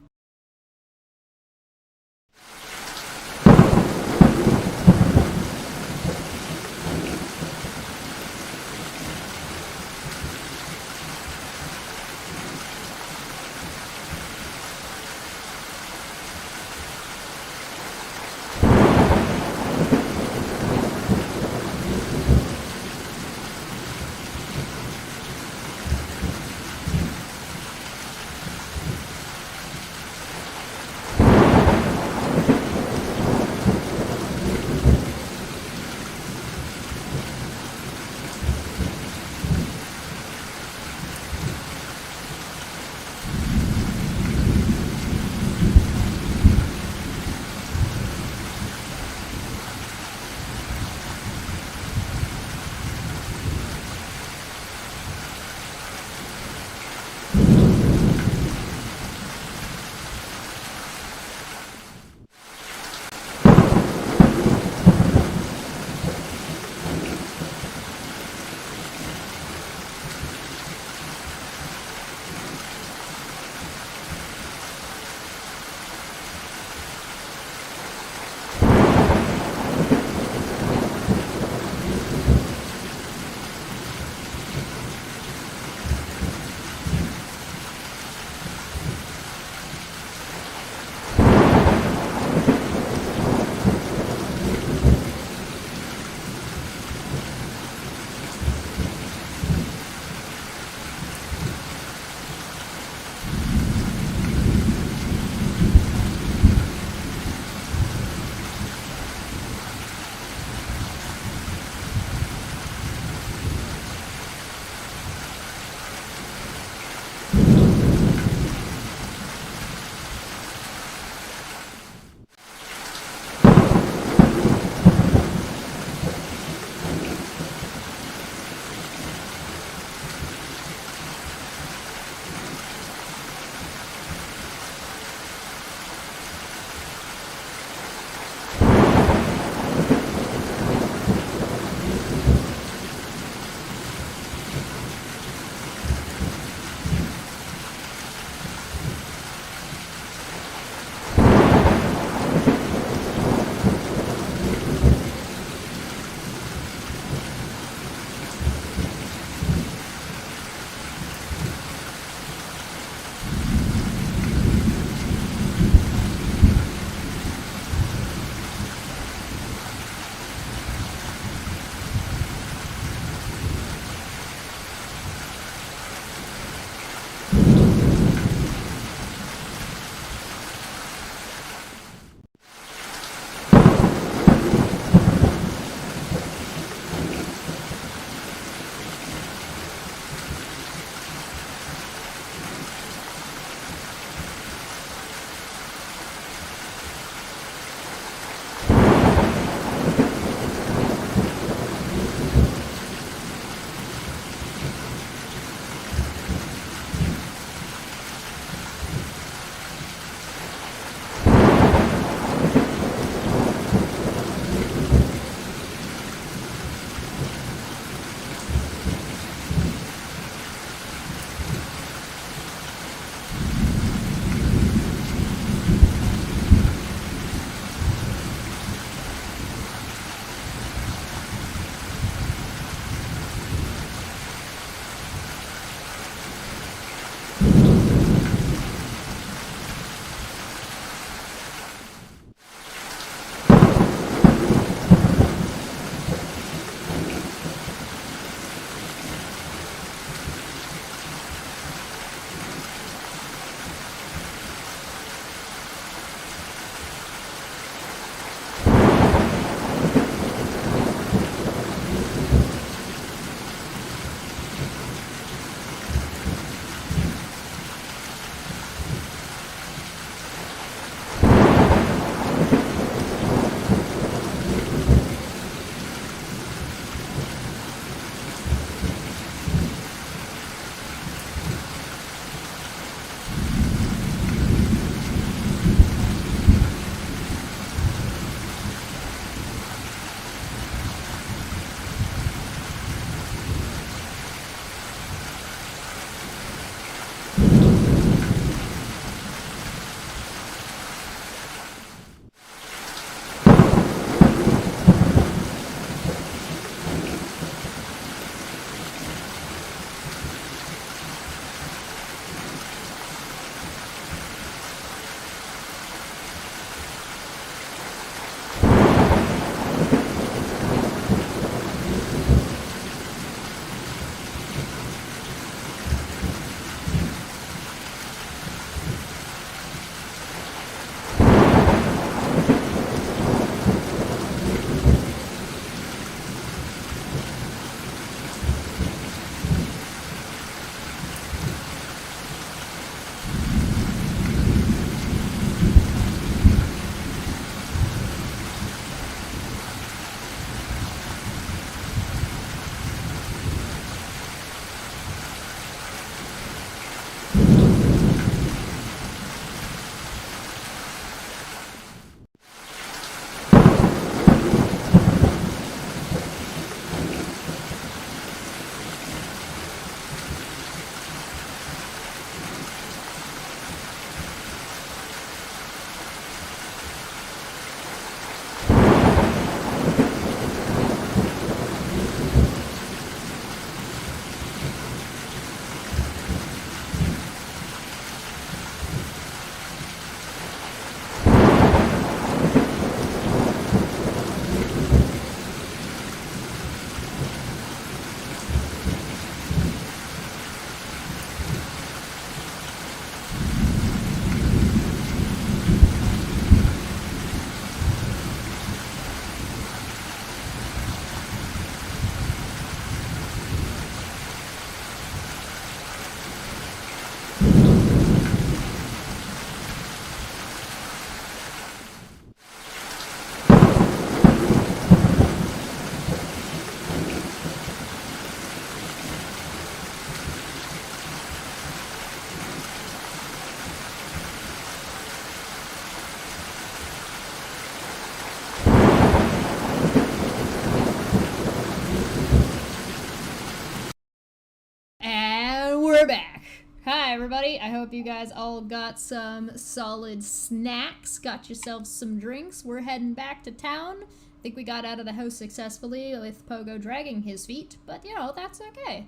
Hi, everybody. I hope you guys all got some solid snacks, got yourselves some drinks. We're heading back to town. I think we got out of the house successfully with Pogo dragging his feet, but you know, that's okay.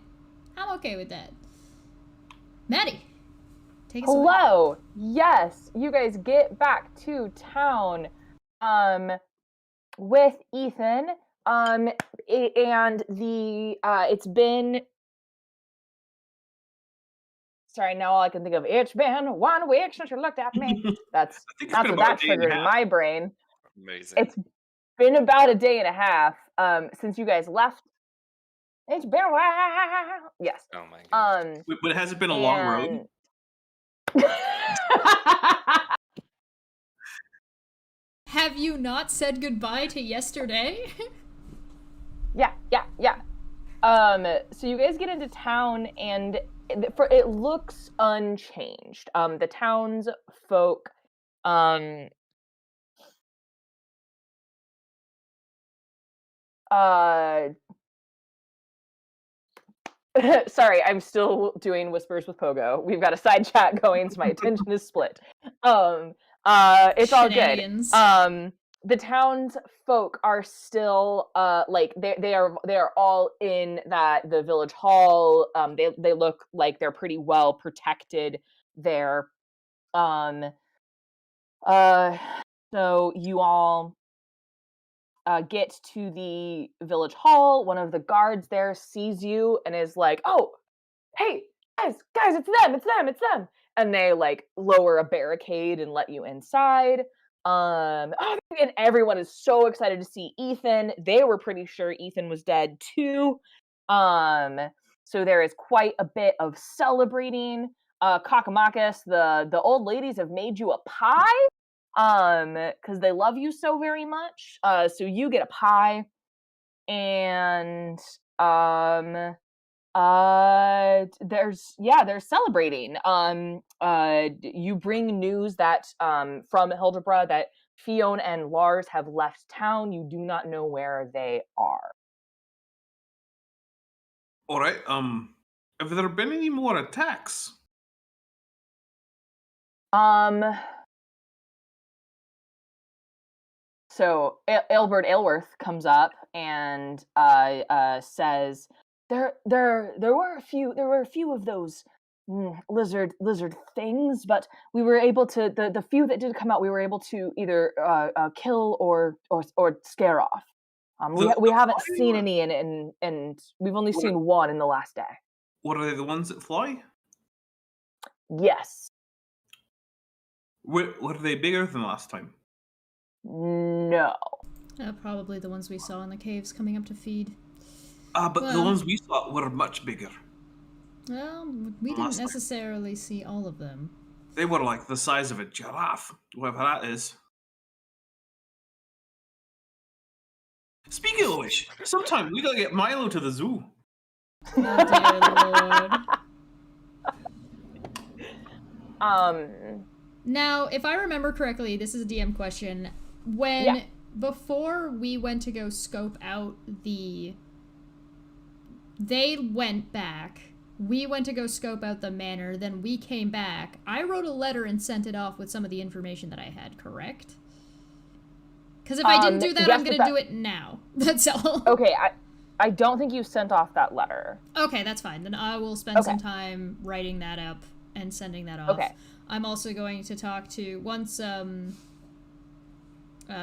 I'm okay with that. Maddie, take us away. Hello. Yes, you guys get back to town with Ethan. And the it's been, sorry, now all I can think of, it's been 1 week since you looked at me. That's think it's that's been what about that a day and a triggered in half. my brain. Amazing. It's been about a day and a half since you guys left. It's been a while. Yes. Oh my god. But it hasn't been a long road. Have you not said goodbye to yesterday? Yeah. So you guys get into town, and it looks unchanged. The townsfolk, sorry, I'm still doing whispers with Pogo. We've got a side chat going, so my attention is split. It's all good. Shenanigans. The townsfolk are still like they are all in the village hall. They look like they're pretty well protected there. So you all get to the village hall. One of the guards there sees you and is like, "Oh, hey, guys, it's them!" And they like lower a barricade and let you inside. And everyone is so excited to see Ethan. They were pretty sure Ethan was dead too. So there is quite a bit of celebrating. Kakamakis, the old ladies have made you a pie. Because they love you so very much. So you get a pie, and they're celebrating. You bring news that from Hildebra that Fiona and Lars have left town. You do not know where they are. All right. Have there been any more attacks? So Aelbert Aylworth comes up and says, there were a few of those lizard things, but we were able to, the few that did come out, we were able to either kill or scare off. We haven't seen any, and we've only seen one in the last day. What are they, the ones that fly? Yes. What are they bigger than last time? No. Probably the ones we saw in the caves coming up to feed. But the Well- ones we saw were much bigger. Well, we didn't necessarily see all of them. They were like the size of a giraffe, whatever that is. Speaking of which, sometime we gotta get Milo to the zoo. Oh, dear Lord. Now, if I remember correctly, this is a DM question. Before we went to go scope out they went back. We went to go scope out the manor, then we came back. I wrote a letter and sent it off with some of the information that I had, correct? Because if I didn't do that, yes, I'm going to do it now. That's all. Okay, I don't think you sent off that letter. Okay, that's fine. Then I will spend some time writing that up and sending that off. Okay. I'm also going to talk to, once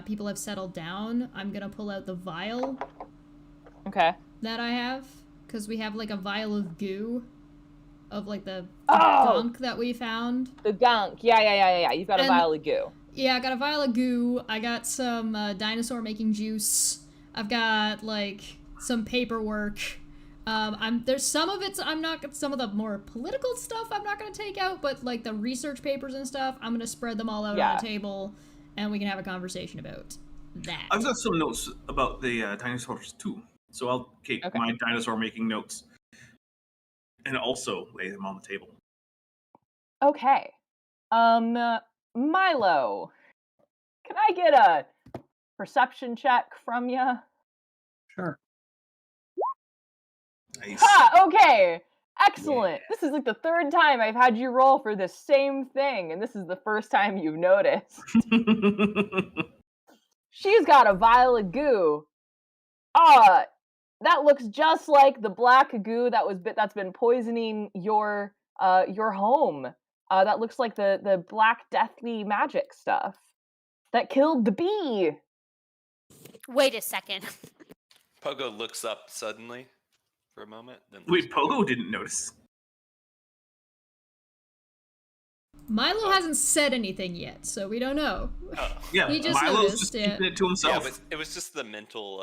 people have settled down, I'm going to pull out the vial Okay. that I have. Because we have, like, a vial of goo. Of, like, the Oh! gunk that we found. The gunk. Yeah. You've got a vial of goo. Yeah, I got a vial of goo. I got some dinosaur-making juice. I've got, like, some paperwork. There's some of it, some of the more political stuff I'm not going to take out, but, like, the research papers and stuff, I'm going to spread them all out on the table, and we can have a conversation about that. I've got some notes about the dinosaurs too, so I'll keep my dinosaur making notes and also lay them on the table. Okay. Milo, can I get a perception check from you? Sure. Nice. Ha! Okay. Excellent. This is like the third time I've had you roll for the same thing, and this is the first time you've noticed. She's got a vial of goo. That looks just like the black goo that's been poisoning your home. That looks like the black deathly magic stuff that killed the bee. Wait a second. Pogo looks up suddenly for a moment. Then Wait, looks Pogo didn't notice. Milo hasn't said anything yet, so we don't know. Yeah, He just Milo's noticed, just yeah. keeping it to Yeah, himself. it was just the mental.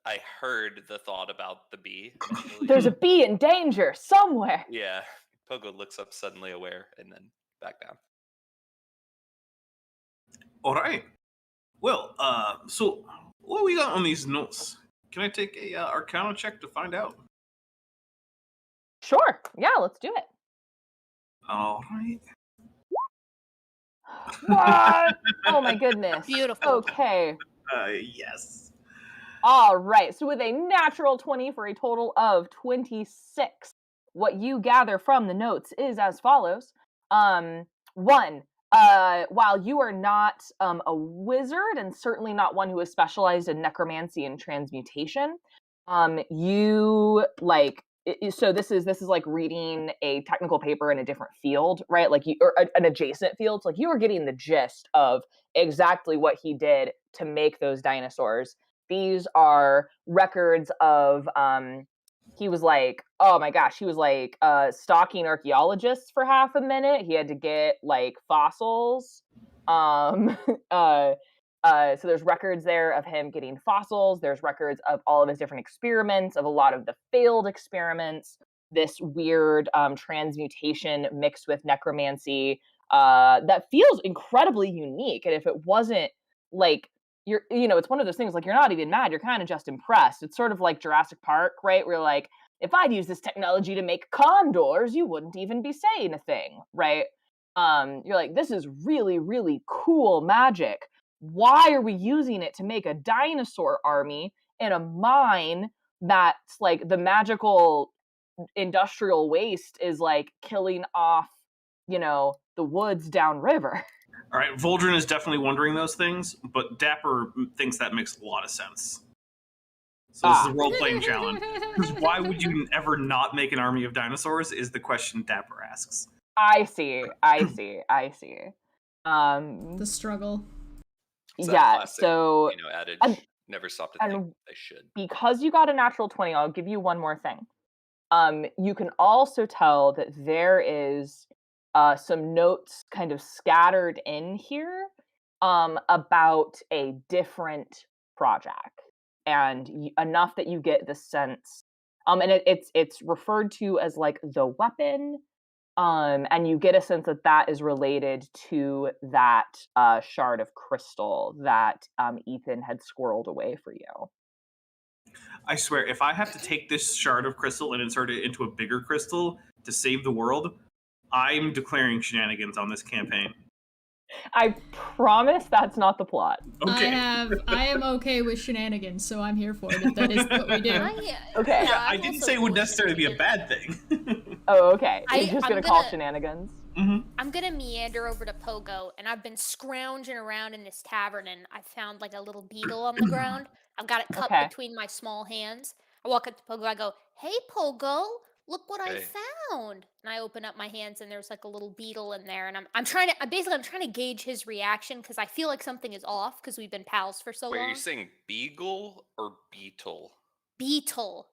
I heard the thought about the bee. initially. There's a bee in danger somewhere. Yeah, Pogo looks up suddenly aware and then back down. All right. Well, so what we got on these notes? Can I take a Arcana check to find out? Sure. Yeah, let's do it. All right. What? Oh my goodness. Beautiful. Okay. Yes. All right. So with a natural 20 for a total of 26, what you gather from the notes is as follows. One, while you are not a wizard and certainly not one who is specialized in necromancy and transmutation, you like so this is like reading a technical paper in a different field, right? Like an adjacent field. So like you are getting the gist of exactly what he did to make those dinosaurs. These are records of he was like, oh my gosh, he was like stalking archaeologists for half a minute. He had to get like fossils. So there's records there of him getting fossils. There's records of all of his different experiments, of a lot of the failed experiments, this weird transmutation mixed with necromancy that feels incredibly unique. And if it wasn't like, it's one of those things like you're not even mad, you're kind of just impressed. It's sort of like Jurassic Park, right? Where like, if I'd use this technology to make condors, you wouldn't even be saying a thing, right? You're like, this is really, really cool magic. Why are we using it to make a dinosaur army in a mine that's like the magical industrial waste is like killing off, the woods downriver? All right, Voldrin is definitely wondering those things, but Dapper thinks that makes a lot of sense. So this is a role-playing challenge. Because why would you ever not make an army of dinosaurs is the question Dapper asks. I see. The struggle. It's that Yeah, classic, so adage, never stop to and think they should. because you got a natural 20, I'll give you one more thing. You can also tell that there is some notes kind of scattered in here about a different project, and enough that you get the sense. And it's referred to as like the weapon. And you get a sense that is related to that shard of crystal that Ethan had squirreled away for you. I swear, if I have to take this shard of crystal and insert it into a bigger crystal to save the world, I'm declaring shenanigans on this campaign. I promise that's not the plot. Okay. I am okay with shenanigans, so I'm here for it if that is what we do. Okay. Yeah, I I'm didn't also say it would cool with necessarily be a bad shenanigans. thing. Oh, okay. I'm You're just gonna call gonna- shenanigans. I'm gonna meander over to Pogo, and I've been scrounging around in this tavern, and I found like a little beetle on the ground. I've got it cupped Okay. between my small hands. I walk up to Pogo. I go, "Hey, Pogo, look what I Hey. found!" And I open up my hands, and there's like a little beetle in there. And I'm trying to gauge his reaction because I feel like something is off because we've been pals for so Wait, are long. you saying beagle or beetle? Beetle.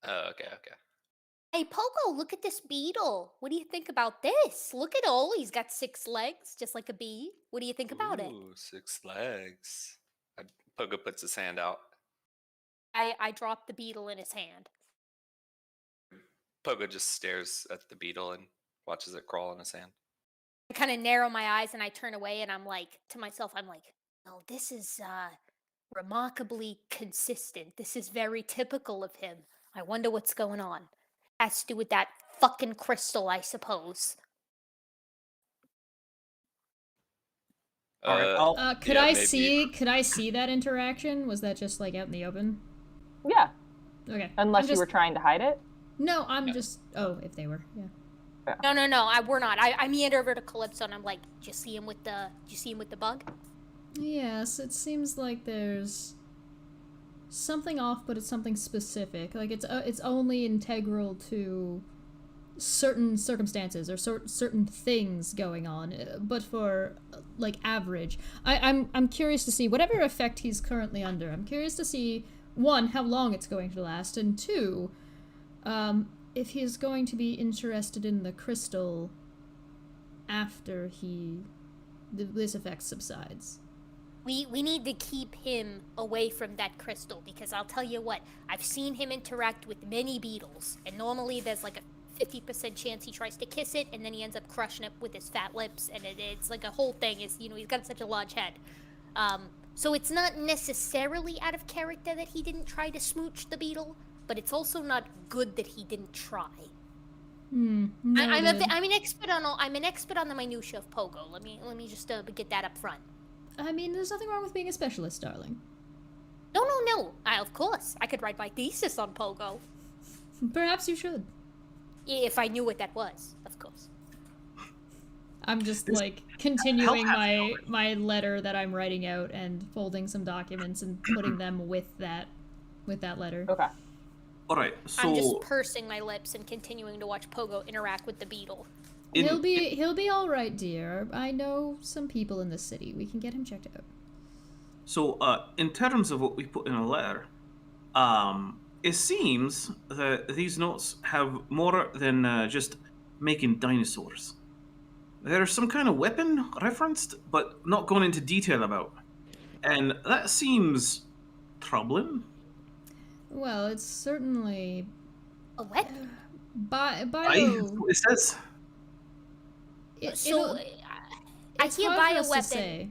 Oh, okay. Hey, Pogo, look at this beetle. What do you think about this? Look at all. He's got 6 legs, just like a bee. What do you think about it? Ooh, 6 legs. Pogo puts his hand out. I dropped the beetle in his hand. Pogo just stares at the beetle and watches it crawl in his hand. I kind of narrow my eyes and I turn away and I'm like, to myself, oh, this is remarkably consistent. This is very typical of him. I wonder what's going on. Has to do with that fucking crystal, I suppose. All right, Could yeah, I maybe. could I see that interaction? Was that just like out in the open? Yeah. Okay. Unless I'm you were trying to hide it. No, I'm just. Oh, if they were, yeah. No, we're not. I meander over to Calypso and I'm like, did you see him with the bug? Yes, it seems like there's something off, but it's something specific. Like it's only integral to certain circumstances or certain things going on, but for like average. I'm curious to see whatever effect he's currently under. I'm curious to see, one, how long it's going to last, and two, if he is going to be interested in the crystal after this effect subsides. We need to keep him away from that crystal, because I'll tell you what, I've seen him interact with many beetles, and normally there's like a 50% chance he tries to kiss it, and then he ends up crushing it with his fat lips, and it's like a whole thing. Is he's got such a large head. So it's not necessarily out of character that he didn't try to smooch the beetle, but it's also not good that he didn't try. I'm an expert on the minutia of Pogo. Let me just get that up front. I mean, there's nothing wrong with being a specialist, darling. No. Of course, I could write my thesis on Pogo. Perhaps you should. If I knew what that was, of course. I'm just like continuing my letter that I'm writing out and folding some documents and putting them with that letter. Okay. All right, so I'm just pursing my lips and continuing to watch Pogo interact with the beetle. He'll be all right, dear. I know some people in the city. We can get him checked out. So, in terms of what we put in a letter, it seems that these notes have more than just making dinosaurs. There's some kind of weapon referenced, but not going into detail about. And that seems troubling. Well, it's certainly A what? It says. So, I It's hear hard for us to bioweapon. say.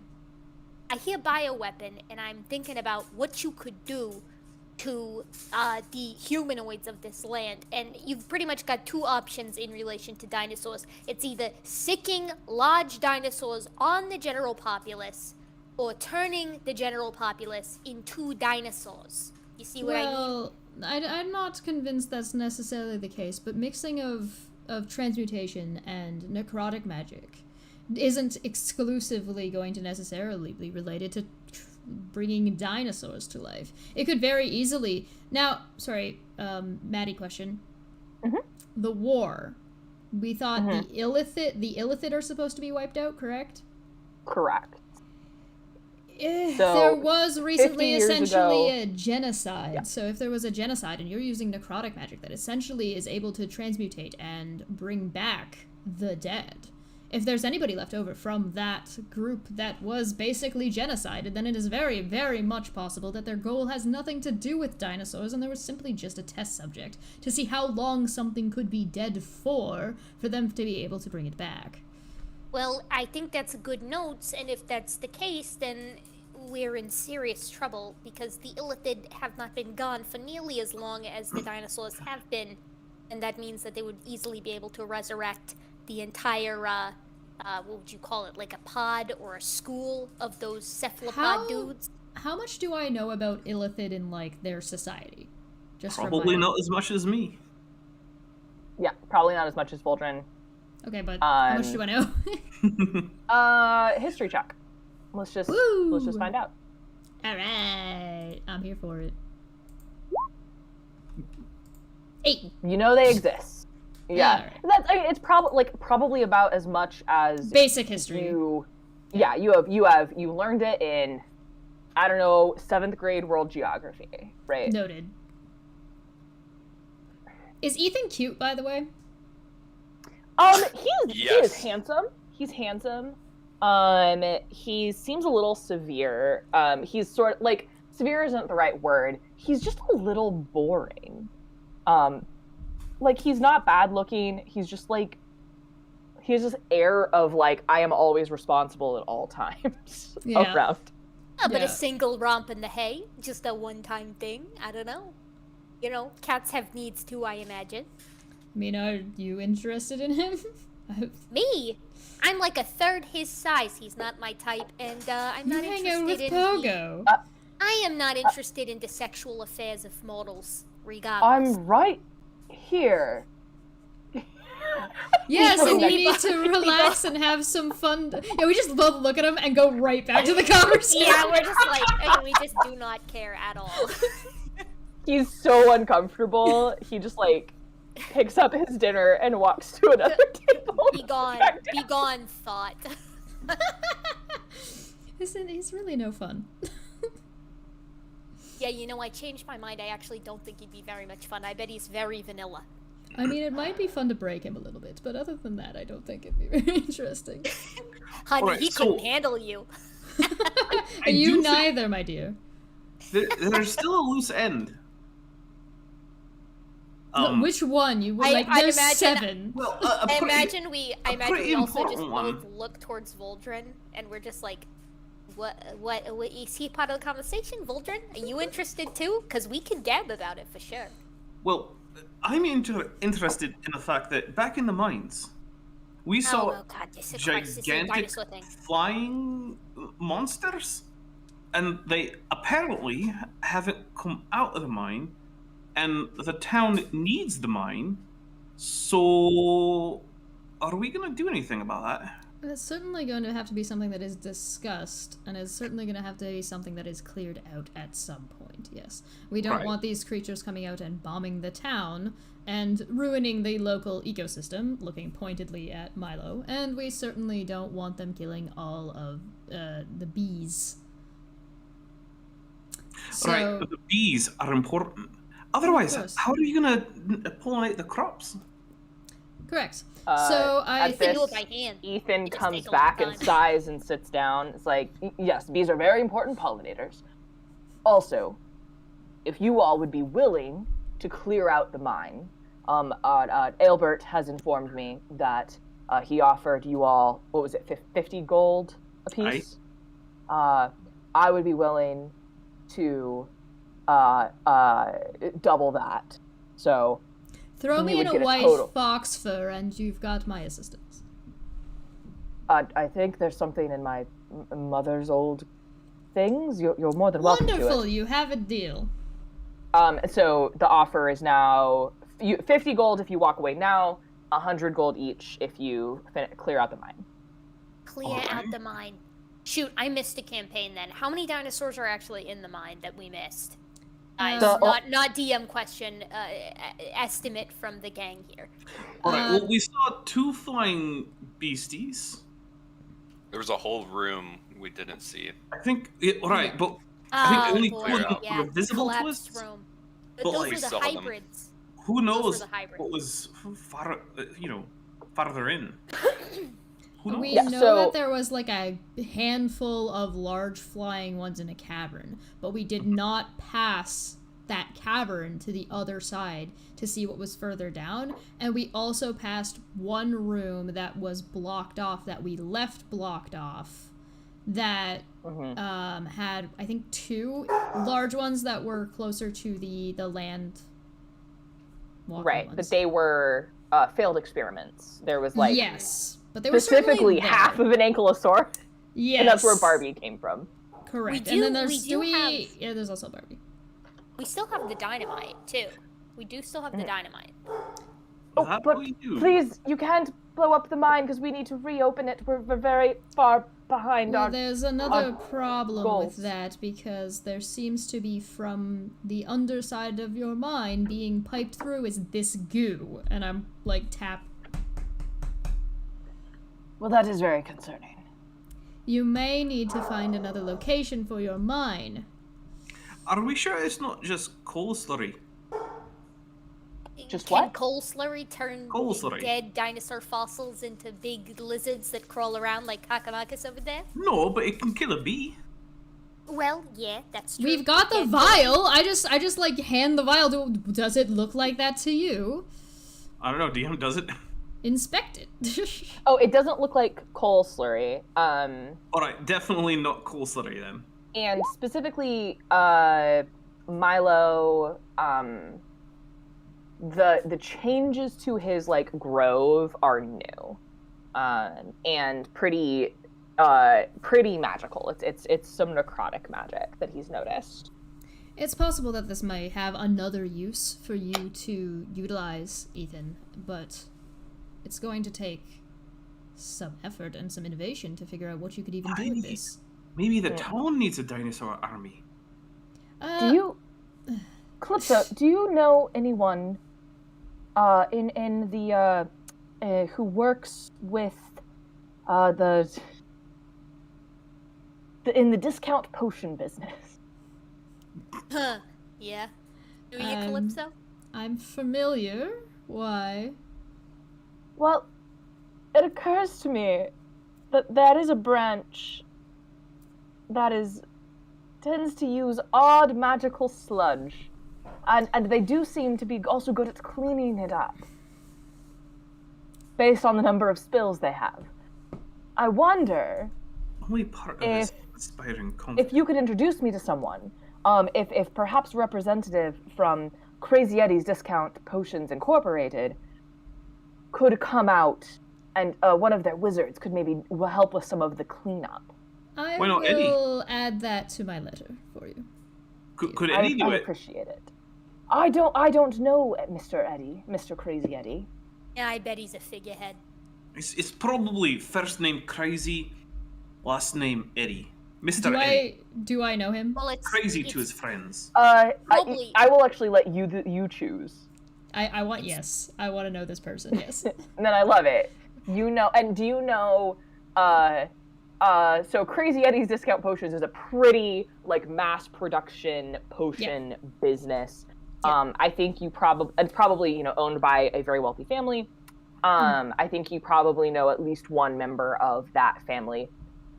I hear bioweapon, and I'm thinking about what you could do to the humanoids of this land. And you've pretty much got two options in relation to dinosaurs. It's either sicking large dinosaurs on the general populace, or turning the general populace into dinosaurs. You see what I mean? Well, I'm not convinced that's necessarily the case, but mixing of transmutation and necrotic magic isn't exclusively going to necessarily be related to bringing dinosaurs to life. It could very easily... Now, sorry, Maddie question. Mm-hmm. The war. We thought the Illithid are supposed to be wiped out, correct? Correct. So, So, there was 50 recently years essentially ago- a genocide. Yeah. So if there was a genocide and you're using necrotic magic that essentially is able to transmutate and bring back the dead, if there's anybody left over from that group that was basically genocided, then it is very, very much possible that their goal has nothing to do with dinosaurs and there was simply just a test subject to see how long something could be dead for them to be able to bring it back. Well, I think that's a good note, and if that's the case, then we're in serious trouble, because the Illithid have not been gone for nearly as long as the dinosaurs have been, and that means that they would easily be able to resurrect the entire, what would you call it, like a pod or a school of those cephalopod dudes? How much do I know about Illithid in, like, their society? Just from Probably my- not as much as me. Yeah, probably not as much as Voldrin. Okay, but how much do I know? History check. Let's just Woo! find out. Alright, I'm here for it. 8. You know they exist. Yeah, Alright. that's. I mean, it's probably about as much as Basic history. you learned it in, I don't know, 7th grade world geography, right? Noted. Is Ethan cute, by the way? He Yes. is handsome. He's handsome. He seems a little severe. He's sort of like, severe isn't the right word. He's just a little boring. Like, he's not bad looking. He's just like, he has this air of like, I am always responsible at all times Yeah. around. But Yeah. a single romp in the hay, just a one-time thing. I don't know. You know, cats have needs too, I imagine. I mean, are you interested in him? Me? I'm like a third his size. He's not my type, and I'm You not hang interested out with in. Pogo. I am not interested in the sexual affairs of mortals, regardless. I'm right. here. Yes, and you We need to relax and have some fun. Yeah, we just both look at him and go right back to the conversation. Yeah, we're just like, we just do not care at all. He's so uncomfortable. He just like picks up his dinner and walks to another table. Be gone, thought. He's really no fun. Yeah, I changed my mind. I actually don't think he'd be very much fun. I bet he's very vanilla. I mean, it might be fun to break him a little bit, but other than that, I don't think it'd be very interesting. Honey, Alright, he couldn't handle you. You do neither, my dear. There's still a loose end. Look, which one? You would like? I'd There's imagine- 7. Well, I imagine we pretty also just important one. both look towards Voldrin, and we're just like, what, is he part of the conversation, Voldrin? Are you interested too? Because we can dab about it for sure. Well, I'm interested in the fact that back in the mines, we saw Oh god, this is Christ, this is a gigantic dinosaur thing. flying monsters, and they apparently haven't come out of the mine, and the town needs the mine. So, are we gonna do anything about that? It's certainly going to have to be something that is discussed, and it's certainly going to have to be something that is cleared out at some point, yes. We don't Right. want these creatures coming out and bombing the town and ruining the local ecosystem, looking pointedly at Milo, and we certainly don't want them killing all of the bees. So, Right, but the bees are important. Otherwise, course. how are you gonna pollinate the crops? correct. Uh, So I at They think do it by hand. Ethan just comes take a long back and time. sighs and sits down. It's like, yes, bees are very important pollinators. Also, if you all would be willing to clear out the mine, Aelbert has informed me that he offered you all, what was it, 50 gold apiece? I would be willing to double that. So, throw we me in would a get a white total. fox fur and you've got my assistance. I think there's something in my mother's old things. You're more than welcome to it. Wonderful, you have a deal. So the offer is now 50 gold if you walk away now, 100 gold each if you clear out the mine. Clear out the mine. Shoot, I missed a campaign then. How many dinosaurs are actually in the mine that we missed? Not DM question, estimate from the gang here. Alright, well, we saw 2 flying beasties. There was a whole room we didn't see. I think, right, but I think only boy, 2 of them yeah, were visible to collapsed us. room. But But, those like, were the saw them. hybrids. Who Those knows were the hybrids. what was farther in? Who knows? We Yeah, know so- that there was like a handful of large flying ones in a cavern, but we did not pass that cavern to the other side to see what was further down, and we also passed one room that was blocked off, that we left blocked off, that had, I think, 2 large ones that were closer to the land walking Right, ones. but they were failed experiments. There was like yes, but they were certainly specifically there. half of an ankylosaur, Yes. and that's where Barbie came from. Correct. We And then do- there's we do have- yeah, there's also Barbie. We still have the dynamite, too. We do still have the dynamite. Oh, That's but what we do. please, you can't blow up the mine because we need to reopen it. We're very far behind Well, our. there's another problem goals. with that because there seems to be from the underside of your mine being piped through is this goo, and I'm like tap. Well, that is very concerning. You may need to find another location for your mine. Are we sure it's not just coal slurry? Just Can what? coal slurry turn Coal slurry. dead dinosaur fossils into big lizards that crawl around like Kakamakas over there? No, but it can kill a bee. Well, yeah, that's true. We've got the Dead vial. I just like hand the vial to. Does it look like that to you? I don't know, DM does it? Inspect it. Oh, it doesn't look like coal slurry. Alright, definitely not coal slurry then. And specifically, Milo, the changes to his like grove are new, and pretty magical. It's some necrotic magic that he's noticed. It's possible that this may have another use for you to utilize, Ethan, but it's going to take some effort and some innovation to figure out what you could even do with this. Maybe the town needs a dinosaur army. Do you, Calypso? Do you know anyone in the who works with in the discount potion business? Huh. Yeah. Do you, Calypso? I'm familiar. Why? Well, it occurs to me that that is a branch that tends to use odd magical sludge, and they do seem to be also good at cleaning it up, based on the number of spills they have. I wonder Only part of this inspiring if conflict. you could introduce me to someone, if perhaps a representative from Crazy Eddie's Discount Potions Incorporated could come out, and one of their wizards could maybe help with some of the cleanup. I Why not Eddie? will add that to my letter for you. Could Eddie do I it? appreciate it. I don't know Mr. Eddie, Mr. Crazy Eddie. Yeah, I bet he's a figurehead. It's probably first name Crazy, last name Eddie. Mr. Eddie. Do I know him? Well, it's Crazy it's, to his friends. Probably. I will actually let you choose. I want yes. I want to know this person. Yes. And then I love it. You know, and do you know? So Crazy Eddie's Discount Potions is a pretty mass production potion business. I think you probably owned by a very wealthy family. I think you probably know at least one member of that family.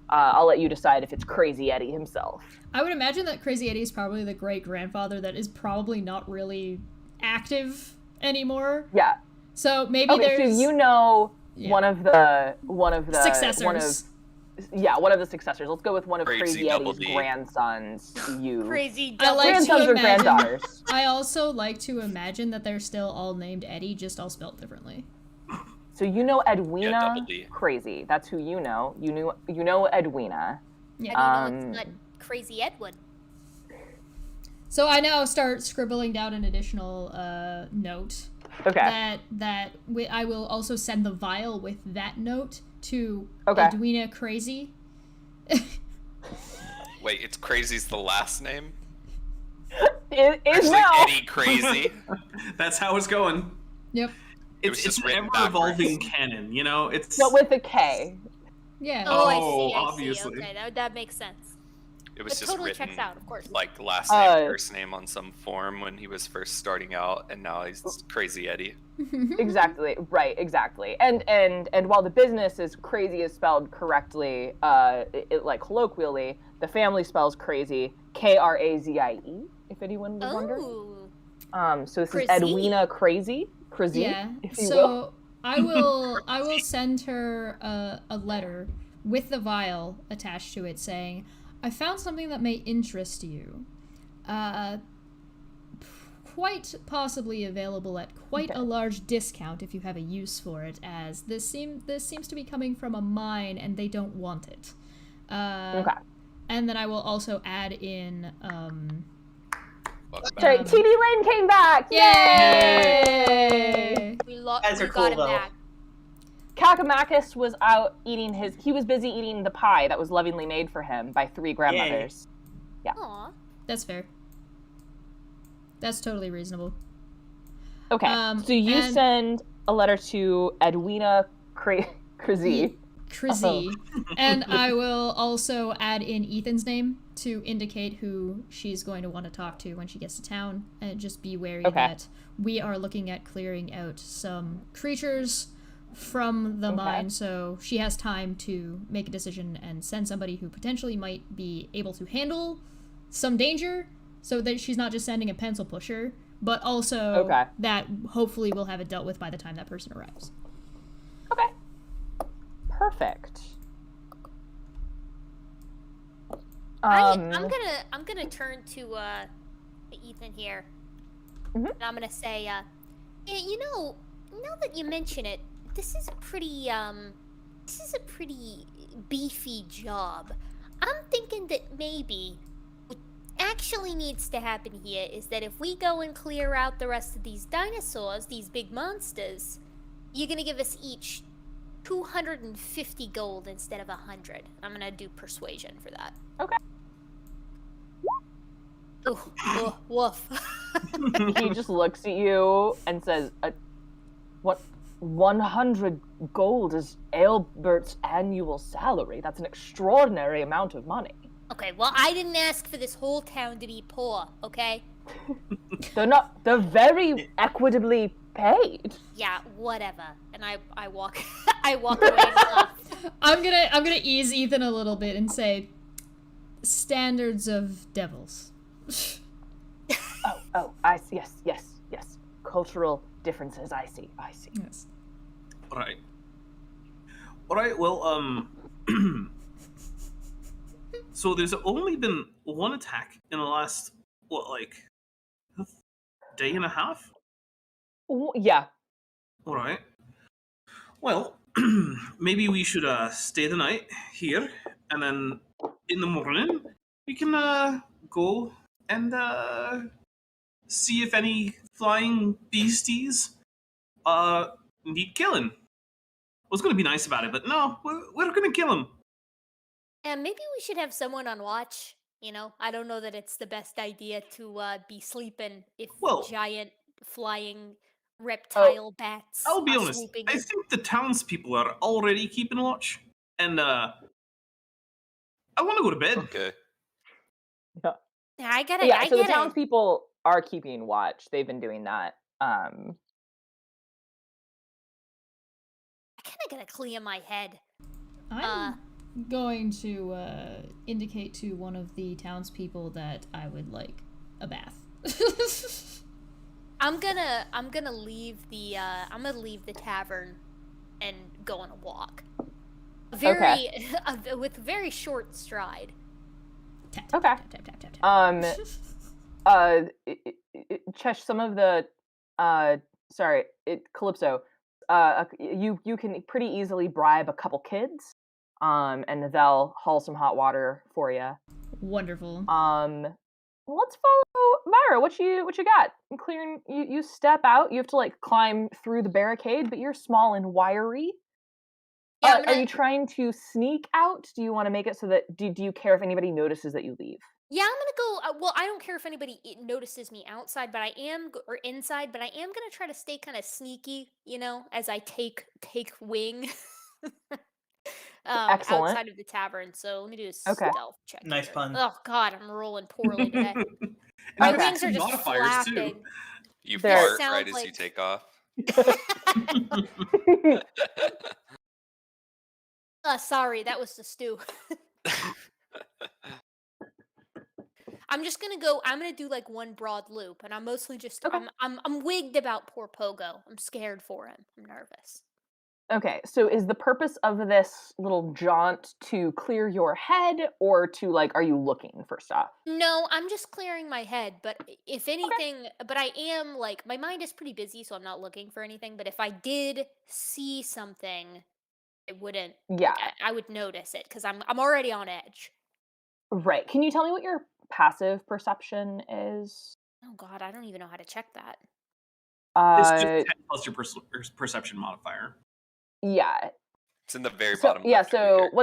I'll let you decide if it's Crazy Eddie himself. I would imagine that Crazy Eddie is probably the great grandfather that is probably not really active anymore. Yeah. So maybe there's so you know one of the successors. One of the successors. Let's go with one of Crazy Crazy Eddie's Double D. grandsons. Crazy. I like Grandsons to or imagine. granddaughters. I also like to imagine that they're still all named Eddie, just all spelled differently. So you know Edwina Double D. Crazy. That's who you know. You know Edwina. Yeah. I don't know it's not Crazy Edwin. So I now start scribbling down an additional note. Okay. I will also send the vial with that note to Okay. Edwina Crazy. Wait, it's Crazy's the last name? It is Actually, now. Eddie Crazy. That's how it's going. Yep. It was It's just an written ever-evolving backwards. canon, you know? It's But with a K. Yeah. Oh, I Oh, see. I obviously. see. Okay, that makes sense. It was It just totally written checks out, of course. like last name, Uh, first name on some form when he was first starting out, and now he's Crazy Eddie. Exactly. Right. Exactly. And while the business is Crazy is spelled correctly, like colloquially, the family spells Crazy Krazie. If anyone was wondering. Oh. So this is Crazy. Edwina Crazy. Crazy. Yeah. If you will. So I will send her a letter with the vial attached to it saying, I found something that may interest you. Quite possibly available at quite a large discount if you have a use for it, as this seems to be coming from a mine and they don't want it. Okay. And then I will also add in Welcome back. Sorry, TD Lane came back! Yay! We Guys are got cool, him though. back. Kakamachus was out eating he was busy eating the pie that was lovingly made for him by 3 grandmothers. Aw. That's fair. That's totally reasonable. Okay, so you and- send a letter to Edwina Crazy. Crazy. And I will also add in Ethan's name to indicate who she's going to want to talk to when she gets to town. And just be wary that we are looking at clearing out some creatures from the mine, so she has time to make a decision and send somebody who potentially might be able to handle some danger, so that she's not just sending a pencil pusher, but also that hopefully we'll have it dealt with by the time that person arrives. Okay. Perfect. I'm gonna turn to Ethan here, and I'm gonna say, yeah, you know, now that you mention it, this is a pretty beefy job. I'm thinking that maybe with actually needs to happen here is that if we go and clear out the rest of these dinosaurs, these big monsters, you're gonna give us each 250 gold instead of 100. I'm gonna do persuasion for that. Okay. Ooh, woof. He just looks at you and says, "What? 100 gold is Aelbert's annual salary. That's an extraordinary amount of money." Okay, well, I didn't ask for this whole town to be poor, okay? They're very equitably paid. Yeah, whatever. And I walk I walk away and laugh. I'm gonna ease Ethan a little bit and say, standards of devils. Oh, I see. Yes. Cultural differences. I see. Yes. Right. All right. Well, so there's only been one attack in the last day and a half. Yeah. All right. Well, maybe we should stay the night here, and then in the morning we can go and see if any flying beasties need killing. I was gonna be nice about it, but no, we're gonna kill them. And maybe we should have someone on watch. You know, I don't know that it's the best idea to be sleeping if Well- giant flying reptile bats I'll be are honest. swooping I in. think the townspeople are already keeping watch, and I want to go to bed. Okay. Yeah, I gotta. Yeah. I So the gotta. townspeople are keeping watch. They've been doing that. I kind of gotta clear my head. I'm going to indicate to one of the townspeople that I would like a bath. I'm gonna leave the tavern and go on a walk. With very short stride. Tap, Okay. tap, tap, tap, tap, tap, tap. Chesh, some of the Calypso, you can pretty easily bribe a couple kids, and they'll haul some hot water for you. Wonderful. Let's follow Myra. What you got? Clearing. You step out. You have to like climb through the barricade, but you're small and wiry. Yeah, Are you trying to sneak out? Do you want to make it so that do you care if anybody notices that you leave? Yeah, I'm gonna go. Well, I don't care if anybody notices me outside, but I am or inside. But I am gonna try to stay kind of sneaky, you know, as I take wing. Excellent. Outside of the tavern. So let me do a Okay. stealth check. Nice here. pun. Oh God, I'm rolling poorly today. And My you got wings are some just modifiers, too. flapping. You There- fart Sound right as you like- take off. Sorry, that was the stew. I'm just gonna go. I'm gonna do like one broad loop, and I'm mostly just. Okay. I'm wigged about poor Pogo. I'm scared for him. I'm nervous. Okay, so is the purpose of this little jaunt to clear your head, or to like, are you looking for stuff? No, I'm just clearing my head. But if anything, but I am like my mind is pretty busy, so I'm not looking for anything. But if I did see something, I wouldn't. Yeah, I would notice it because I'm already on edge. right. Can you tell me what your passive perception is? Oh God, I don't even know how to check that. It's just 10 Uh, plus your perception modifier. yeah. It's in the very So bottom. yeah. left of your So character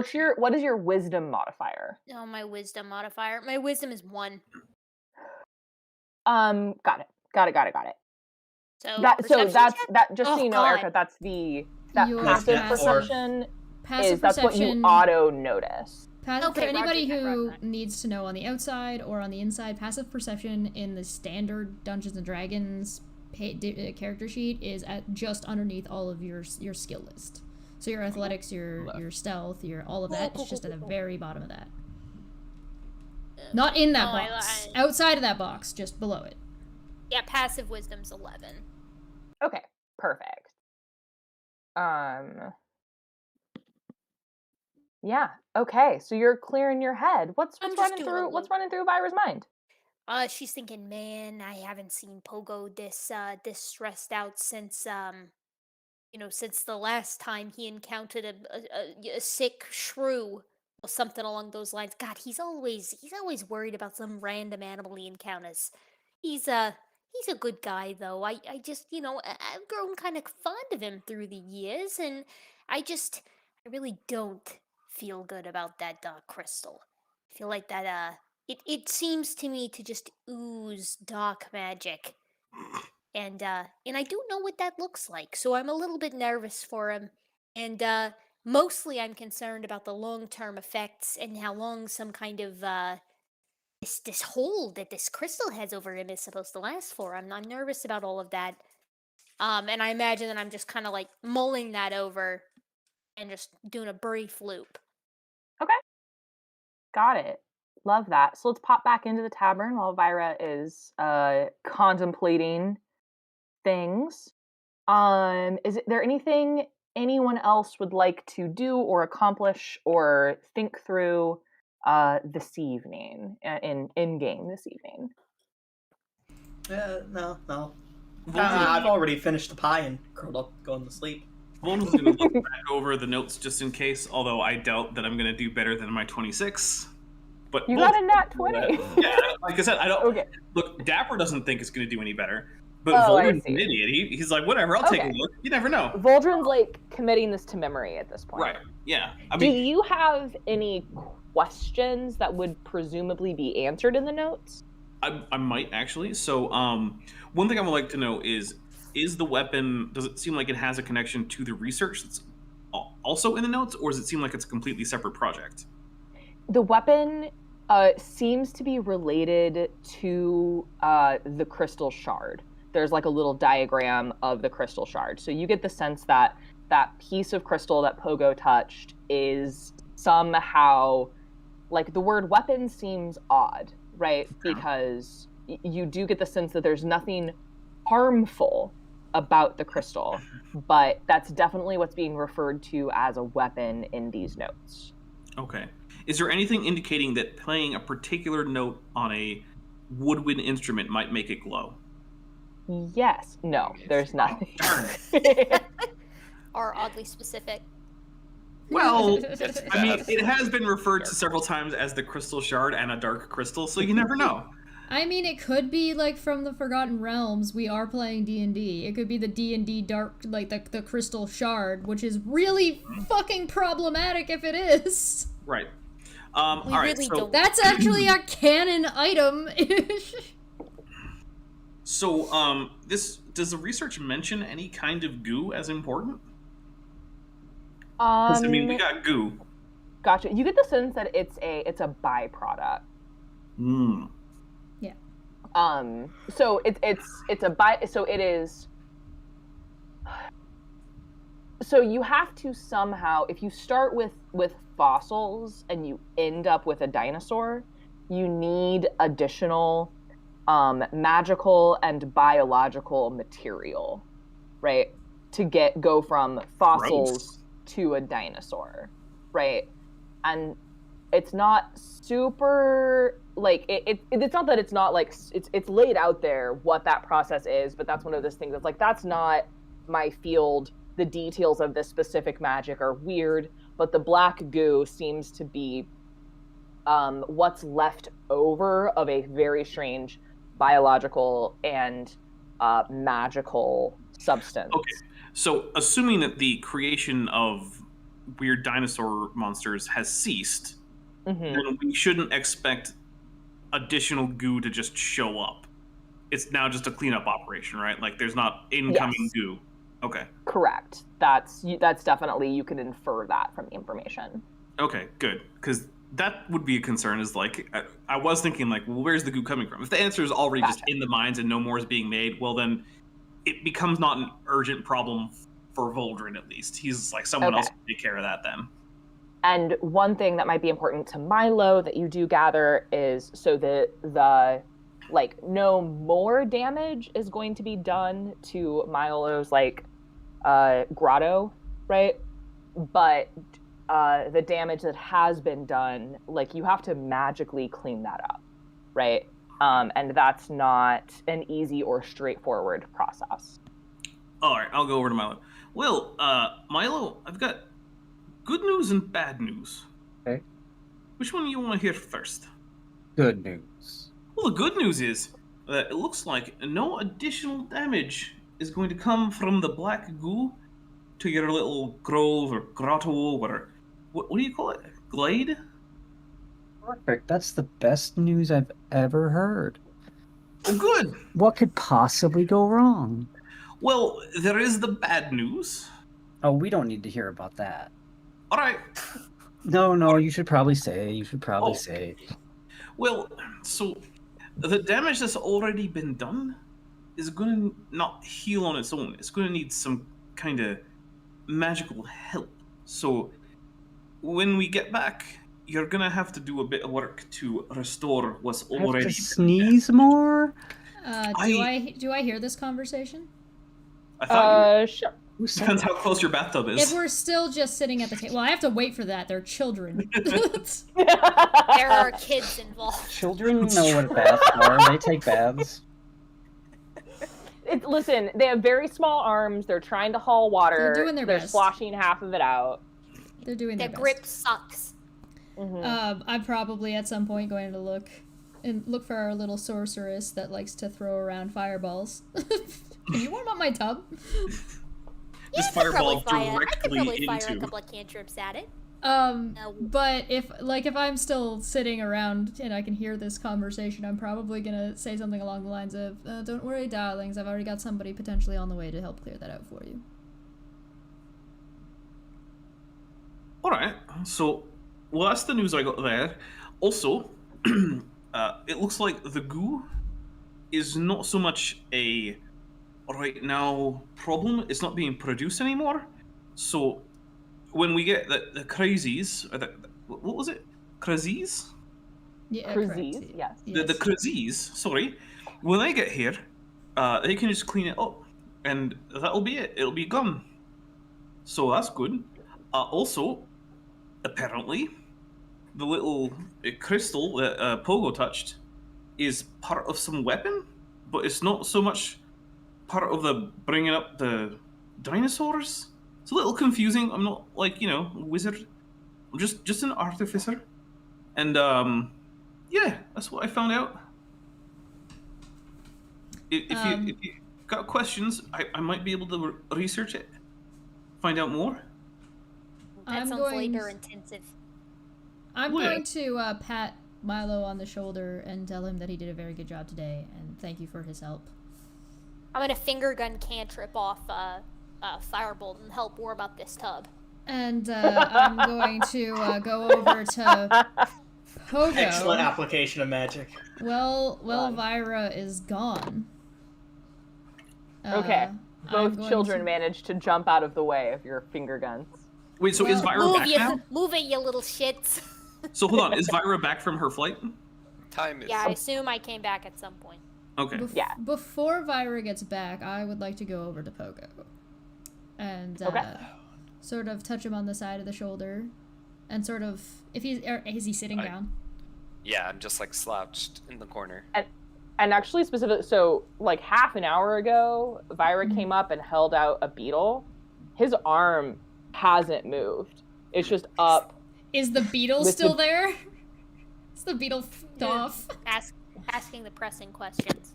what sheet. is your wisdom modifier? Oh, my wisdom modifier. My wisdom is 1. Got it. So That so perception that's check? that. Just so Oh, you know, God. Erica, that Your passive passive- perception Passive is that's what you perception. auto notice. For Okay, anybody roger that, roger who that. needs to know on the outside or on the inside, passive perception in the standard Dungeons and Dragons character sheet is at just underneath all of your skill list. So your athletics, your stealth, your all of that is just at the very bottom of that. Not in that Oh, box. Outside of that box, just below it. Yeah, passive wisdom's 11. Okay, perfect. Yeah. Okay. So you're clearing your head. What's I'm just running doing a through? What's loop. running through Vira's mind? She's thinking, man, I haven't seen Pogo this stressed out since since the last time he encountered a sick shrew something along those lines. God, he's always worried about some random animal he encounters. He's a good guy though. I just I've grown kind of fond of him through the years, and I really don't feel good about that dark crystal. I feel like that it seems to me to just ooze dark magic. And I don't know what that looks like, so I'm a little bit nervous for him. And mostly I'm concerned about the long-term effects and how long some kind of this hold that this crystal has over him is supposed to last for. I'm nervous about all of that. And I imagine that I'm just kind of like mulling that over and just doing a brief loop. Got it. Love that. So let's pop back into the tavern while Vira is contemplating things. Is there anything anyone else would like to do or accomplish or think through this evening, in game this evening? No. I've already finished the pie and curled up, going to sleep. Volden's going to look back over the notes just in case, although I doubt that I'm going to do better than my 26. But You got a nat 20. Yeah, like I said, I don't. Okay. Look, Dapper doesn't think it's going to do any better, but Oh, I Volden's see. an idiot. He's like, whatever, I'll take a Okay. look. You never know. Voldrin's like committing this to memory at this point. Right? Yeah. I Do mean, you have any questions that would presumably be answered in the notes? I might actually. So, one thing I would like to know is the weapon? Does it seem like it has a connection to the research that's also in the notes, or does it seem like it's a completely separate project? The weapon seems to be related to the crystal shard. There's like a little diagram of the crystal shard. So you get the sense that that piece of crystal that Pogo touched is somehow, like, the word weapon seems odd, right? Because you do get the sense that there's nothing harmful about the crystal, but that's definitely what's being referred to as a weapon in these notes. Okay. Is there anything indicating that playing a particular note on a woodwind instrument might make it glow? Yes. No, there's nothing. Darn it. Are oddly specific. Well, That's I mean, bad. it has been referred to several times as the crystal shard and a dark crystal, so you never know. I mean, it could be like from the Forgotten Realms. We are playing D&D. It could be the D&D dark, like the crystal shard, which is really fucking problematic if it is. Right. We All right. really So, don't. That's actually a canon item. so does the research mention any kind of goo as important? 'Cause, I mean, we got goo. Gotcha. You get the sense that it's a byproduct. Hmm. So it's a by. So it is. So you have to somehow, if you start with fossils and you end up with a dinosaur, you need additional magical and biological material, right? To go from fossils Gross. to a dinosaur, right? And it's not super like it's not that it's not like it's laid out there what that process is, but that's one of those things that's like, that's not my field. The details of this specific magic are weird, but the black goo seems to be what's left over of a very strange biological and magical substance. Okay. So, assuming that the creation of weird dinosaur monsters has ceased, Mhm. then we shouldn't expect additional goo to just show up. It's now just a cleanup operation, right? Like, there's not incoming Yes. goo. Okay. Correct. That's definitely, you can infer that from the information. Okay, good. Because that would be a concern, is like, I was thinking, like, well, where's the goo coming from? If the answer is already just Gotcha. in the mines and no more is being made, well, then it becomes not an urgent problem for Voldrin, at least. He's like, someone else Okay. will take care of that then. And one thing that might be important to Milo that you do gather is, so the like, no more damage is going to be done to Milo's like grotto, right? But the damage that has been done, like, you have to magically clean that up, right? And that's not an easy or straightforward process. All right, I'll go over to Milo. Well, Milo, I've got good news and bad news. Okay. Which one do you want to hear first? Good news. Well, the good news is that it looks like no additional damage is going to come from the black goo to your little grove or grotto or what do you call it? Glade? Perfect. That's the best news I've ever heard. Oh, good. What could possibly go wrong? Well, there is the bad news. Oh, we don't need to hear about that. All right. No, you should probably say. Oh. Say. Well, so the damage that's already been done is going to not heal on its own. It's going to need some kind of magical help. So when we get back, you're going to have to do a bit of work to restore what's I have already to been sneeze more? Do I hear this conversation? I thought Sure. Who said depends that? how close your bathtub is. If we're still just sitting at the table, well, I have to wait for that. They're children. There are kids involved. Children know what baths are. They take baths. Listen, they have very small arms. They're trying to haul water. They're doing their They're best. sloshing half of it out. They're doing Their their grip best. sucks. I'm probably at some point going to look for our little sorceress that likes to throw around fireballs. Can you warm up my tub? Just I could fireball probably I could directly probably fire a into. couple of cantrips at it. But if I'm still sitting around and I can hear this conversation, I'm probably gonna say something along the lines of, "Don't worry, darlings. I've already got somebody potentially on the way to help clear that out for you." All right. So, well, that's the news I got there. Also, it looks like the goo is not so much a right now problem. It's not being produced anymore. So, when we get the crazies, or what was it? Crazies? Yeah, Crazies, correct. yes. The crazies, sorry. When they get here, they can just clean it up, and that'll be it. It'll be gone. So that's good. Also, apparently, the little crystal that Pogo touched is part of some weapon, but it's not so much part of the bringing up the dinosaurs. It's a little confusing. I'm not like a wizard. I'm just an artificer, and yeah, that's what I found out. If you got questions, I might be able to research it, find out more. That sounds labor intensive. I'm Well, going to pat Milo on the shoulder and tell him that he did a very good job today, and thank you for his help. I'm gonna finger gun cantrip off Firebolt and help warm up this tub. And I'm going to go over to Pogo. Excellent application of magic. Well, Vyra is gone. Okay. I'm Both going children to- managed to jump out of the way of your finger guns. Wait, so is Well, Vyra back now? Move it, you little shits. So hold on, is Vyra back from her flight? Time is. Yeah, I assume I came back at some point. Okay. Yeah. Before Vyra gets back, I would like to go over to Pogo and Okay. sort of touch him on the side of the shoulder, and sort of is he sitting down? Yeah, I'm just like slouched in the corner. And actually, specifically, so like half an hour ago, Vyra came up and held out a beetle. His arm hasn't moved. It's just up. Is the beetle With still the- there? Is the beetle off? Asking the pressing questions.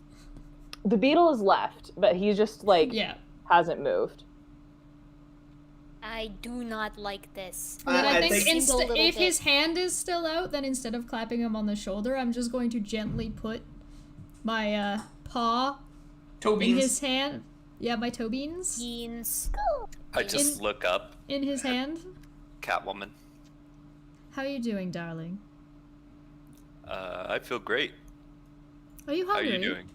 The beetle is left, but he's just like Yeah. hasn't moved. I do not like this. And then I think think- Single little if bit. his hand is still out, then instead of clapping him on the shoulder, I'm just going to gently put my paw Toe in beans. his hand. Yeah, my toe beans Beans. I just look up, in his hand. Catwoman. How you doing, darling? I feel great. Are you How are hungry? you doing?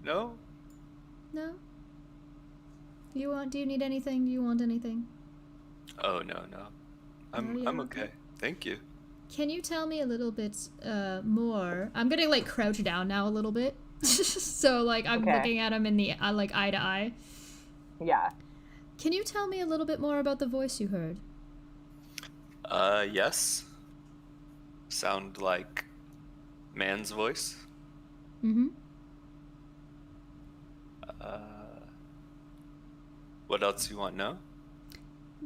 No. No. Do you need anything? Do you want anything? Oh no. I'm you're okay. Thank you. Can you tell me a little bit more? I'm gonna like crouch down now a little bit, so like I'm Okay. looking at him in the like eye to eye. Yeah. Can you tell me a little bit more about the voice you heard? Yes. Sound like man's voice. Mm-hmm. What else you want to know?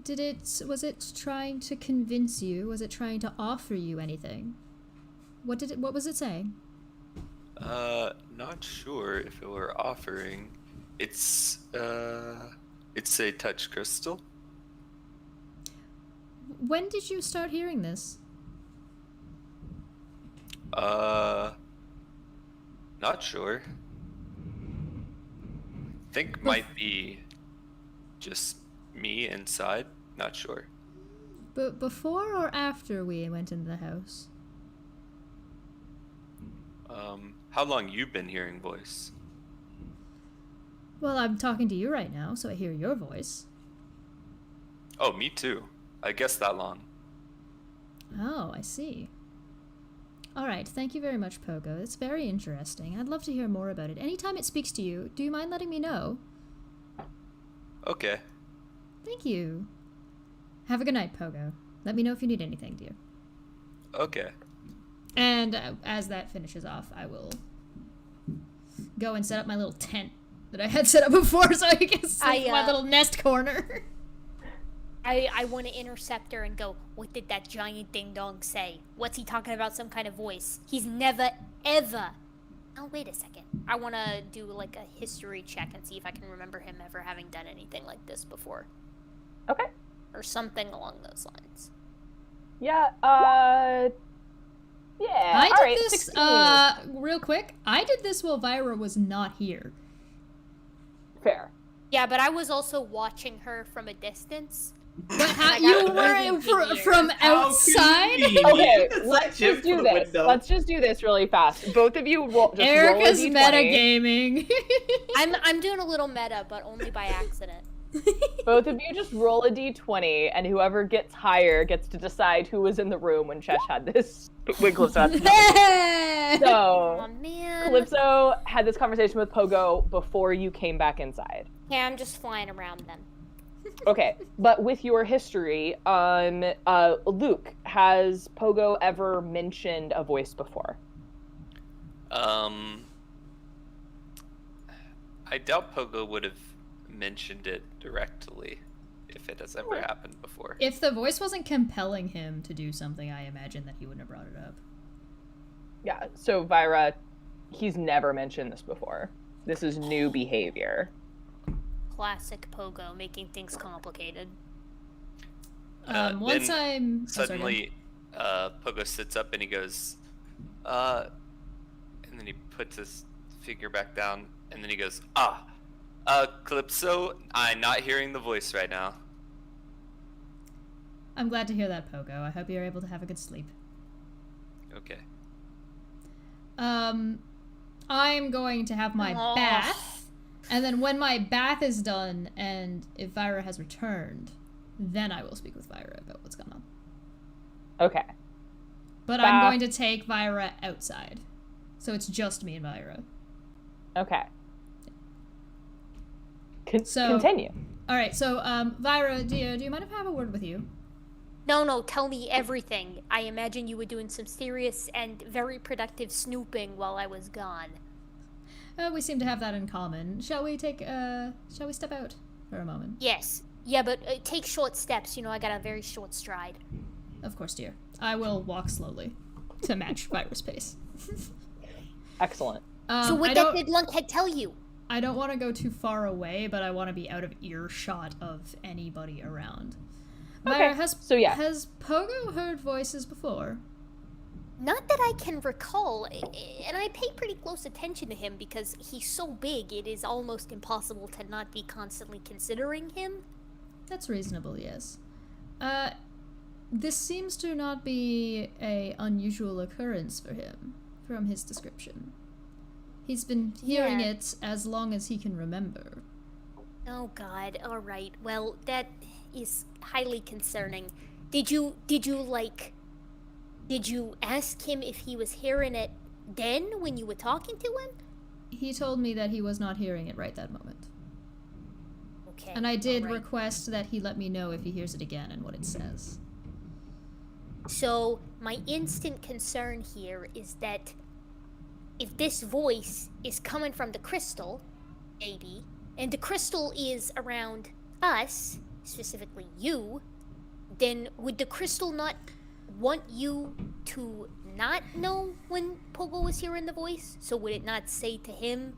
Was it trying to convince you? Was it trying to offer you anything? What was it saying? Not sure if it were offering. It's a touch crystal. When did you start hearing this? Not sure. Think might be just me inside. Not sure. But before or after we went into the house? How long you been hearing voice? Well, I'm talking to you right now, so I hear your voice. Oh, me too. I guess that long. Oh, I see. Alright, thank you very much, Pogo. It's very interesting. I'd love to hear more about it. Anytime it speaks to you, do you mind letting me know? Okay. Thank you. Have a good night, Pogo. Let me know if you need anything, dear. Okay. And as that finishes off, I will go and set up my little tent that I had set up before so I can sleep my little nest corner. I want to intercept her and go, what did that giant ding-dong say? What's he talking about, some kind of voice? He's never, ever... Oh, wait a second. I want to do, like, a history check and see if I can remember him ever having done anything like this before. Okay. Or something along those lines. Yeah, yeah. I all did right, this, 16. real quick, I did this while Vyra was not here. Fair. Yeah, but I was also watching her from a distance. But how, I you got really were weird. from How outside? convenient. Okay, It's let's like Jim just do from the this. window. Let's just do this really fast. Both of you roll a Erica's D20. metagaming. I'm doing a little meta, but only by accident. Both of you just roll a D20, and whoever gets higher gets to decide who was in the room when Chesh had this. When Calypso had this conversation. Oh So, man. Calypso had this conversation with Pogo before you came back inside. Yeah, I'm just flying around then. Okay, but with your history, Luke, has Pogo ever mentioned a voice before? I doubt Pogo would have mentioned it directly if it has ever happened before. If the voice wasn't compelling him to do something, I imagine that he wouldn't have brought it up. Yeah, so Vyra, he's never mentioned this before. This is new behavior. Classic Pogo, making things complicated. Once then I'm... Suddenly, Pogo sits up and he goes, and then he puts his figure back down, and then he goes, Calypso, I'm not hearing the voice right now. I'm glad to hear that, Pogo. I hope you're able to have a good sleep. Okay. I'm going to have my Aw. bath, and then when my bath is done, and if Vyra has returned, then I will speak with Vyra about what's going on. Okay. But Bath. I'm going to take Vyra outside. So it's just me and Vyra. Okay. So- Continue. Alright, so, Vyra, do you mind if I have a word with you? No, tell me everything. I imagine you were doing some serious and very productive snooping while I was gone. We seem to have that in common. Shall we step out for a moment? Yes. Yeah, but take short steps. You know, I got a very short stride. Of course, dear. I will walk slowly to match Vyra's pace. Excellent. So what did Lunkhead tell you? I don't want to go too far away, but I want to be out of earshot of anybody around. Okay, Vyra, has Pogo heard voices before? Not that I can recall, and I pay pretty close attention to him because he's so big it is almost impossible to not be constantly considering him. That's reasonable, yes. This seems to not be a unusual occurrence for him, from his description. He's been hearing Yeah. it as long as he can remember. Oh god, alright. Well, that is highly concerning. Did you ask him if he was hearing it then when you were talking to him? He told me that he was not hearing it right that moment. Okay. And I did alright. request that he let me know if he hears it again and what it says. So, my instant concern here is that if this voice is coming from the crystal, maybe, and the crystal is around us, specifically you, then would the crystal not want you to not know when Pogo was hearing the voice? So would it not say to him,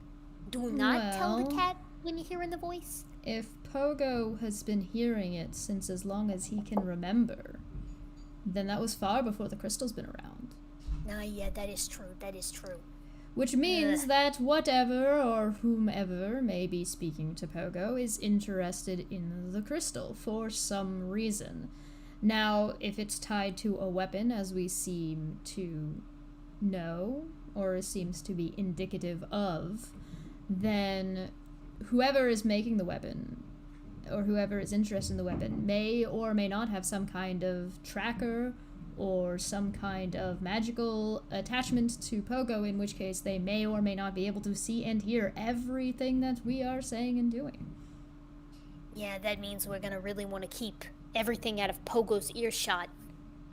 do not tell the Well- cat when you're hearing the voice? If Pogo has been hearing it since as long as he can remember, then that was far before the crystal's been around. Ah, yeah, that is true. That is true. Which means that whatever or whomever may be speaking to Pogo is interested in the crystal for some reason. Now, if it's tied to a weapon, as we seem to know, or seems to be indicative of, then whoever is making the weapon, or whoever is interested in the weapon, may or may not have some kind of tracker or some kind of magical attachment to Pogo, in which case they may or may not be able to see and hear everything that we are saying and doing. Yeah, that means we're gonna really want to keep everything out of Pogo's earshot,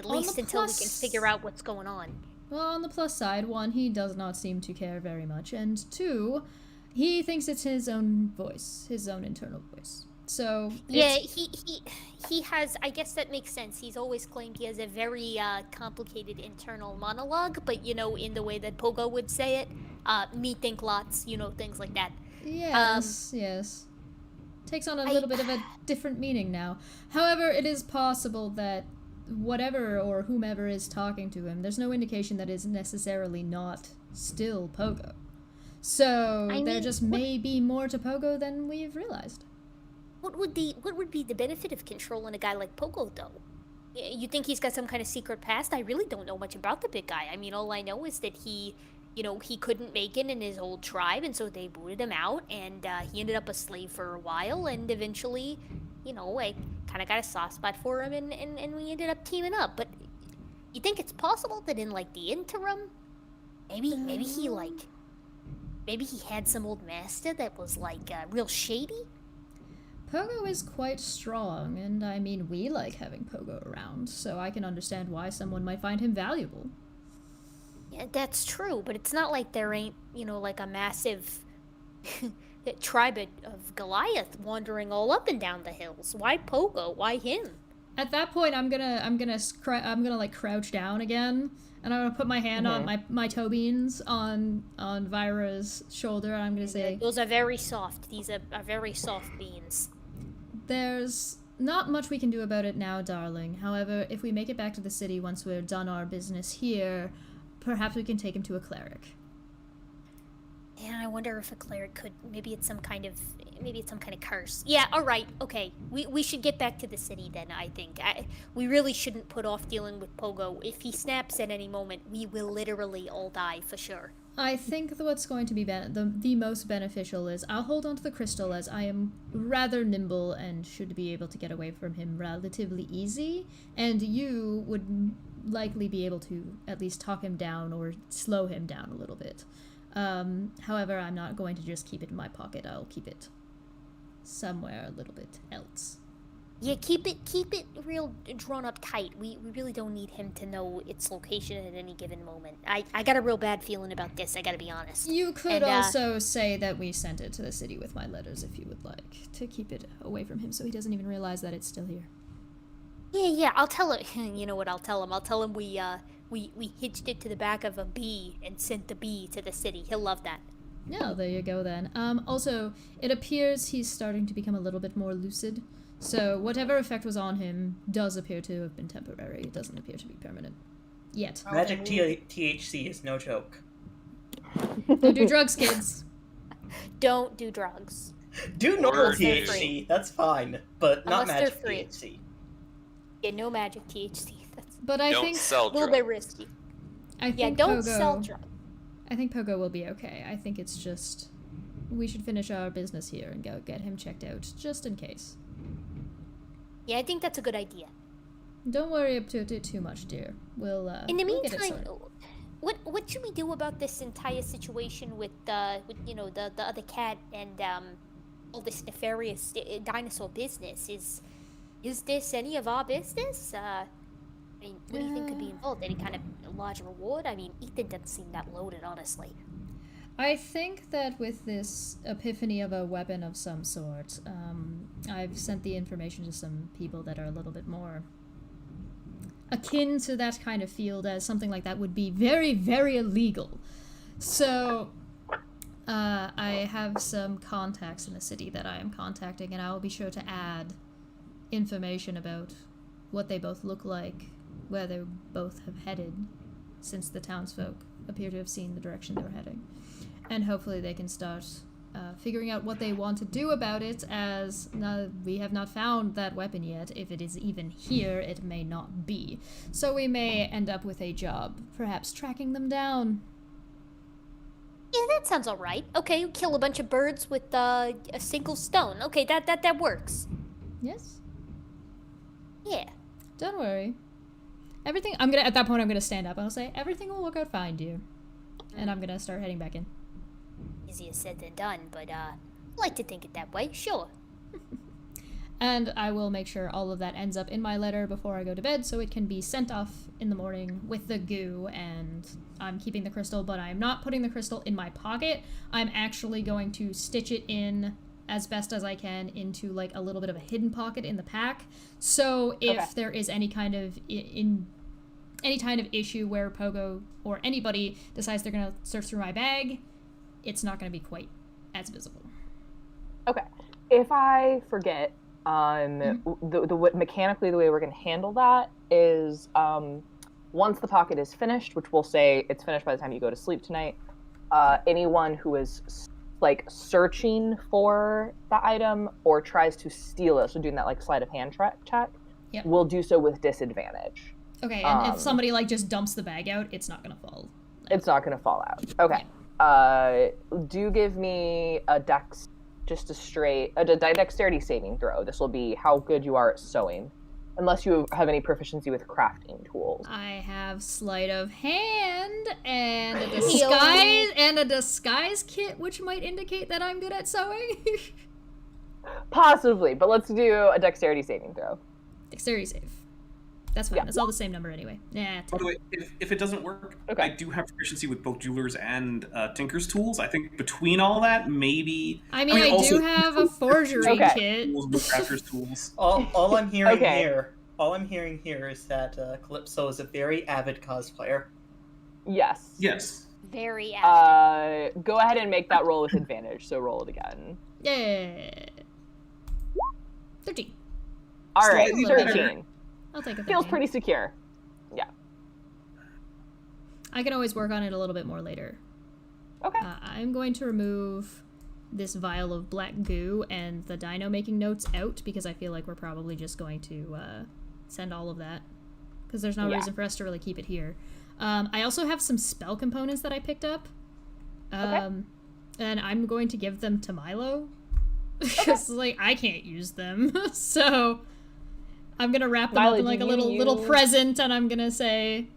at On the least until we can plus- figure out what's going on. Well, on the plus side, one, he does not seem to care very much, and two, he thinks it's his own voice, his own internal voice. So, Yeah, it's- he has. I guess that makes sense. He's always claimed he has a very complicated internal monologue, but in the way that Pogo would say it, me think lots, things like that. yes, yes. Takes on a I- little bit of a different meaning now. However, it is possible that whatever or whomever is talking to him, there's no indication that is necessarily not still Pogo. So, I there mean, just what- may be more to Pogo than we've realized. What would be the benefit of controlling a guy like Pogo, though? You think he's got some kind of secret past? I really don't know much about the big guy. I mean, all I know is that he couldn't make it in his old tribe, and so they booted him out, and he ended up a slave for a while, and eventually, I kind of got a soft spot for him, and we ended up teaming up. But you think it's possible that in, the interim, maybe he had some old master that was, real shady? Pogo is quite strong, and I mean, we like having Pogo around, so I can understand why someone might find him valuable. Yeah, that's true, but it's not like there ain't, a massive tribe of Goliath wandering all up and down the hills. Why Pogo? Why him? At that point, I'm gonna crouch down again, and I'm gonna put my hand on my toe beans on Vira's shoulder, and I'm gonna say, Those are very soft. These are very soft beans. "There's not much we can do about it now, darling. However, if we make it back to the city once we're done our business here, perhaps we can take him to a cleric." And I wonder if a cleric could. Maybe it's some kind of curse. Yeah. All right. Okay. We should get back to the city then. I think we really shouldn't put off dealing with Pogo. If he snaps at any moment, we will literally all die for sure. I think that what's going to be the most beneficial is I'll hold on to the crystal, as I am rather nimble and should be able to get away from him relatively easy, and you would likely be able to at least talk him down or slow him down a little bit. However, I'm not going to just keep it in my pocket. I'll keep it somewhere a little bit else. Yeah, keep it real drawn up tight. We really don't need him to know its location at any given moment. I got a real bad feeling about this, I gotta be honest. You could And, also say that we sent it to the city with my letters if you would like, to keep it away from him so he doesn't even realize that it's still here. Yeah, I'll tell him. You know what I'll tell him? I'll tell him we hitched it to the back of a bee and sent the bee to the city. He'll love that. Yeah, there you go then. Also, it appears he's starting to become a little bit more lucid. So whatever effect was on him does appear to have been temporary. It doesn't appear to be permanent. Yet. Magic THC is no joke. Don't do drugs, kids. Don't do drugs. Do normal Unless they're THC, free. that's fine, but not Unless they're magic free. THC. Yeah, no magic THC. That's But I Don't think sell a little drugs. bit risky. I think Yeah, don't Pogo, sell drugs. I think Pogo will be okay. I think it's just we should finish our business here and go get him checked out, just in case. Yeah, I think that's a good idea. Don't worry about it too much, dear. We'll In the we'll get it meantime, sorted. what should we do about this entire situation with the other cat and all this nefarious dinosaur business? Is this any of our business? I mean, what do you think could be involved? Any kind of large reward? I mean, Ethan doesn't seem that loaded, honestly. I think that with this epiphany of a weapon of some sort, I've sent the information to some people that are a little bit more akin to that kind of field, as something like that would be very, very illegal. So, I have some contacts in the city that I am contacting, and I will be sure to add information about what they both look like, where they both have headed, since the townsfolk appear to have seen the direction they were heading. And hopefully they can start figuring out what they want to do about it, as we have not found that weapon yet. If it is even here, it may not be. So we may end up with a job, perhaps tracking them down. Yeah, that sounds all right. Okay, you kill a bunch of birds with a single stone. Okay, that works. Yes? Yeah. Don't worry. Everything, at that point I'm gonna stand up and I'll say, everything will work out fine, dear. And I'm gonna start heading back in. Easier said than done, but I like to think it that way. Sure. And I will make sure all of that ends up in my letter before I go to bed, so it can be sent off in the morning with the goo, and I'm keeping the crystal, but I'm not putting the crystal in my pocket. I'm actually going to stitch it in as best as I can into like a little bit of a hidden pocket in the pack. So if there is any kind of any kind of issue where Pogo or anybody decides they're gonna search through my bag, it's not gonna be quite as visible. Okay. If I forget, mechanically the way we're going to handle that is once the pocket is finished, which we'll say it's finished by the time you go to sleep tonight, anyone who is like searching for the item or tries to steal it, so doing that like sleight of hand check, will do so with disadvantage. Okay, and if somebody like just dumps the bag out, it's not gonna fall. It's not gonna fall out. Okay. Do give me a dex. Just a dexterity saving throw. This will be how good you are at sewing, unless you have any proficiency with crafting tools. I have sleight of hand and a disguise kit, which might indicate that I'm good at sewing. Possibly, but let's do a dexterity saving throw. Dexterity save. That's fine. It's all the same number anyway. Yeah. By the way, if it doesn't work, I do have proficiency with both jewelers and tinker's tools. I think between all that, maybe. I do have a forgery kit. Crafter's tools. All I'm hearing here is that Calypso is a very avid cosplayer. Yes. Yes. Very avid. Go ahead and make that roll with advantage. So roll it again. Yeah. 13. All right, 13. I'll take it. Feels pretty secure. Yeah. I can always work on it a little bit more later. Okay. I'm going to remove this vial of black goo and the dino making notes out, because I feel like we're probably just going to send all of that, because there's no reason for us to really keep it here. I also have some spell components that I picked up. And I'm going to give them to Milo, because like I can't use them. So I'm gonna wrap them up in like a little present, and I'm gonna say,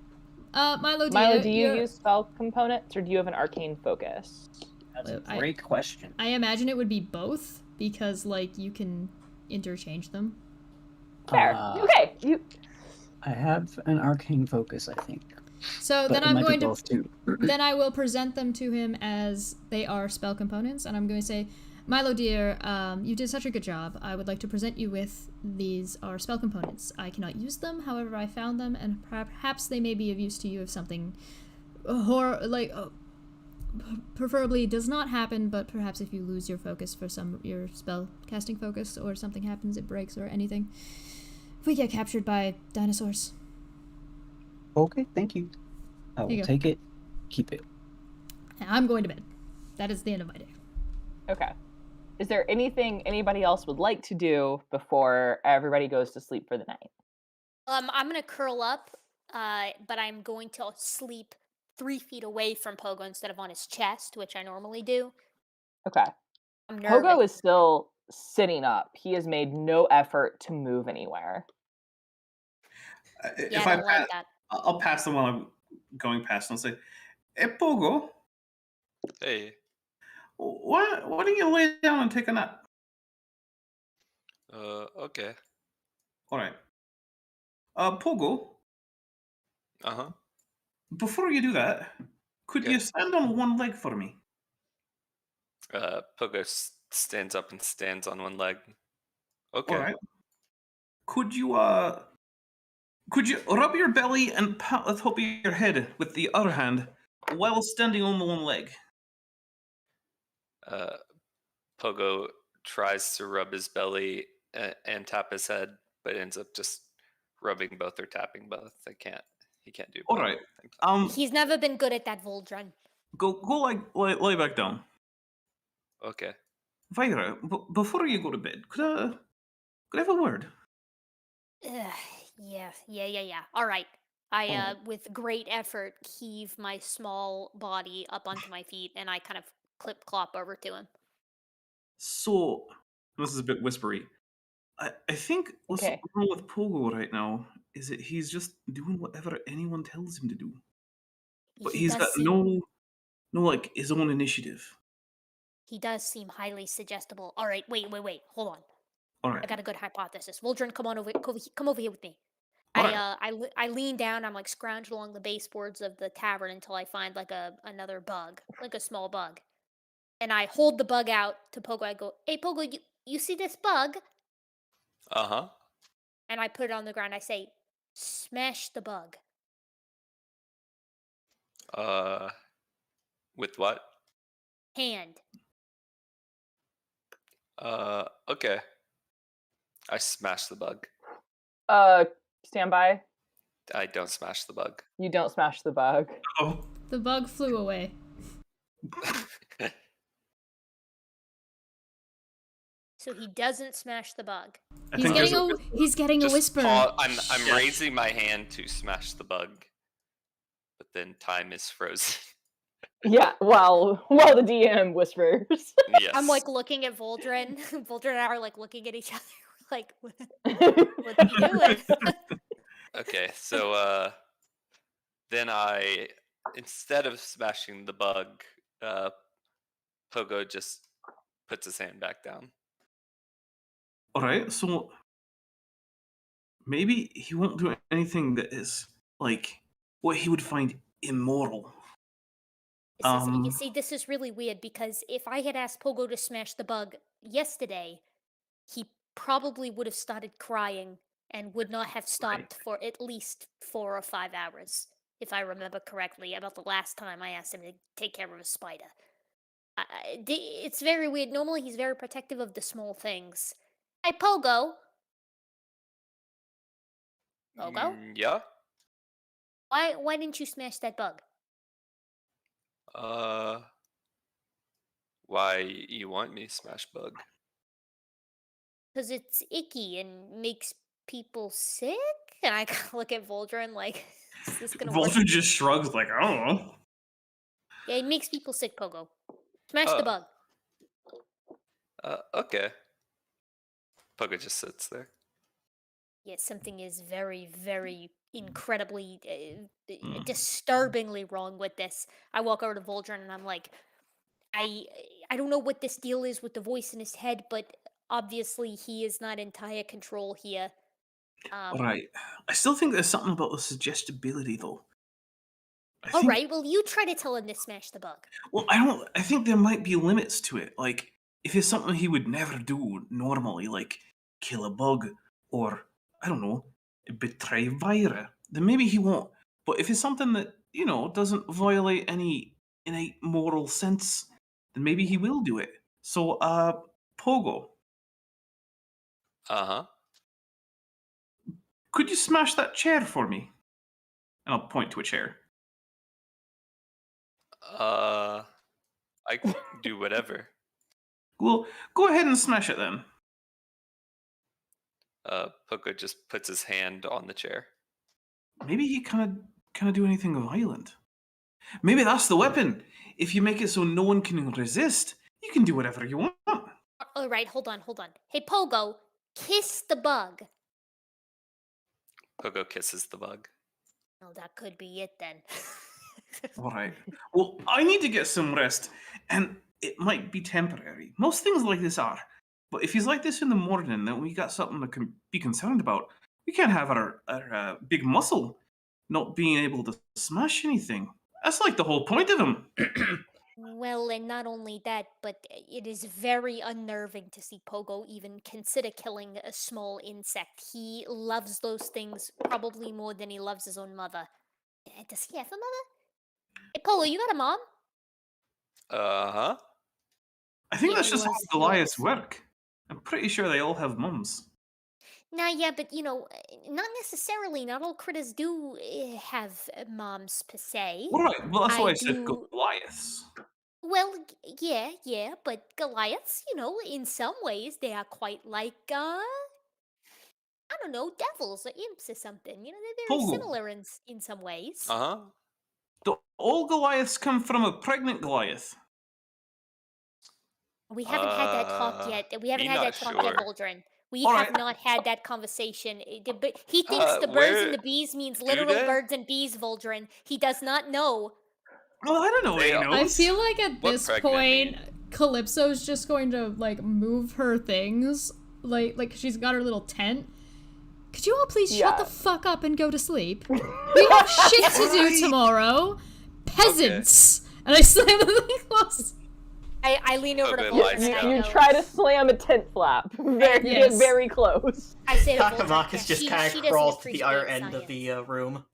Milo, do you use spell components, or do you have an arcane focus? That's a great question. I imagine it would be both, because like you can interchange them. Fair. Okay. I have an arcane focus, I think. So but then I'm going to. Then I will present them to him as they are spell components, and I'm going to say, Milo dear, you did such a good job. I would like to present you with these are spell components. I cannot use them, however I found them, and perhaps they may be of use to you if something preferably does not happen, but perhaps if you lose your focus for your spell casting focus, or something happens, it breaks or anything. If we get captured by dinosaurs. Okay, thank you. I will take it, keep it. I'm going to bed. That is the end of my day. Okay. Is there anything anybody else would like to do before everybody goes to sleep for the night? I'm gonna curl up, but I'm going to sleep 3 feet away from Pogo instead of on his chest, which I normally do. Okay. I'm nervous. Pogo is still sitting up. He has made no effort to move anywhere. If I don't like that. I'll pass them while I'm going past, and I'll say, "Hey, Pogo. Hey. Why don't you lay down and take a nap?" Okay. All right. Pogo. Uh-huh. Before you do that, could you stand on one leg for me? Pogo stands up and stands on one leg. Okay. All right. Could you rub your belly and pat the top of your head with the other hand while standing on the one leg? Pogo tries to rub his belly and tap his head, but ends up just rubbing both or tapping both. He can't do both. All right. He's never been good at that, Voldren. Go lie back down. Okay. Vira, before you go to bed, could I have a word? Yeah. All right. I, with great effort, heave my small body up onto my feet, and I kind of clip-clop over to him. So, this is a bit whispery. I think what's Okay. wrong with Pogo right now is that he's just doing whatever anyone tells him to do. But He he's does got seem- no like his own initiative. He does seem highly suggestible. All right, wait. Hold on. All I right. got a good hypothesis. Voldren, come over here with me. All right. I lean down. I'm like scrounged along the baseboards of the tavern until I find like another bug, like a small bug, and I hold the bug out to Pogo. I go, "Hey, Pogo, you see this bug?" Uh-huh. And I put it on the ground. I say, "Smash the bug." With what? Hand. Okay. I smash the bug. Stand by. I don't smash the bug. You don't smash the bug. Oh, The bug flew away. So he doesn't smash the bug. I He's think there's getting a Just whisper. I'm Yeah. raising my hand to smash the bug, but then time is frozen. Yeah, while the DM whispers. Yes. I'm like looking at Voldren. Voldren and I are like looking at each other, like, "What are you doing?" Okay, so then I, instead of smashing the bug, Pogo just puts his hand back down. all right. So maybe he won't do anything that is like what he would find immoral. You see, this is really weird because if I had asked Pogo to smash the bug yesterday, he probably would have started crying and would not have stopped for at least 4 or 5 hours, if I remember correctly, about the last time I asked him to take care of a spider. It's very weird. Normally, he's very protective of the small things. Hey, Pogo. Pogo? Yeah? Why didn't you smash that bug? Why you want me to smash bug? Because it's icky and makes people sick? And I look at Voldren like, is this gonna work? Vulture just shrugs like, I don't know. Yeah, it makes people sick, Pogo. Smash the bug. Okay. Pogo just sits there. Yeah, something is very, very incredibly, disturbingly wrong with this. I walk over to Voldren and I'm like, I don't know what this deal is with the voice in his head, but obviously he is not in entire control here. All right. I still think there's something about the suggestibility, though. All right, well, you try to tell him to smash the bug. Well, I think there might be limits to it. Like, if it's something he would never do normally, like kill a bug or, I don't know, betray Vira, then maybe he won't. But if it's something that, doesn't violate any innate moral sense, then maybe he will do it. So, Pogo, Uh-huh. could you smash that chair for me? And I'll point to a chair. I can do whatever. Well, go ahead and smash it then. Pogo just puts his hand on the chair. Maybe he kind of do anything violent. Maybe that's the weapon. If you make it so no one can resist, you can do whatever you want. All right, hold on. Hey, Pogo, kiss the bug. Pogo kisses the bug. Oh, that could be it then. All right. Well, I need to get some rest, and it might be temporary. Most things like this are. But if he's like this in the morning, then we got something to be concerned about. We can't have our big muscle not being able to smash anything. That's like the whole point of him. Well, and not only that, but it is very unnerving to see Pogo even consider killing a small insect. He loves those things probably more than he loves his own mother. Does he have a mother? Hey, Pogo, you got a mom? Uh-huh. I think that's just how Yours- Goliaths yours. work. I'm pretty sure they all have mums. Nah, yeah, but not necessarily. Not all critters do have moms per se. All right, well, that's why I I said do- Goliaths. Well, yeah, but Goliaths, in some ways they are quite like, I don't know, devils or imps or something. They're very Pogo. similar in some ways. Uh-huh. Do all Goliaths come from a pregnant Goliath? We haven't had that talk yet. We haven't me had not that talk yet, sure. Boldrin. We All have right. not had that conversation. But he thinks the birds where and the bees means do literal they? birds and bees, Voldrin. He does not know. Well, I don't know what he They- knows. I feel like at What this pregnant point, mean? Calypso's just going to like move her things, like she's got her little tent. Could you all please shut the Yeah. fuck up and go to sleep? We have shit to do tomorrow. Peasants. And I slam the thing close. I lean over to bit Voldrin lights and out. I You go, try to slam a tent flap. Get Yes. very close. I say to Voldrin, Kakamakis yeah, just she kind doesn't of crawls to the appreciate other end of science. the room.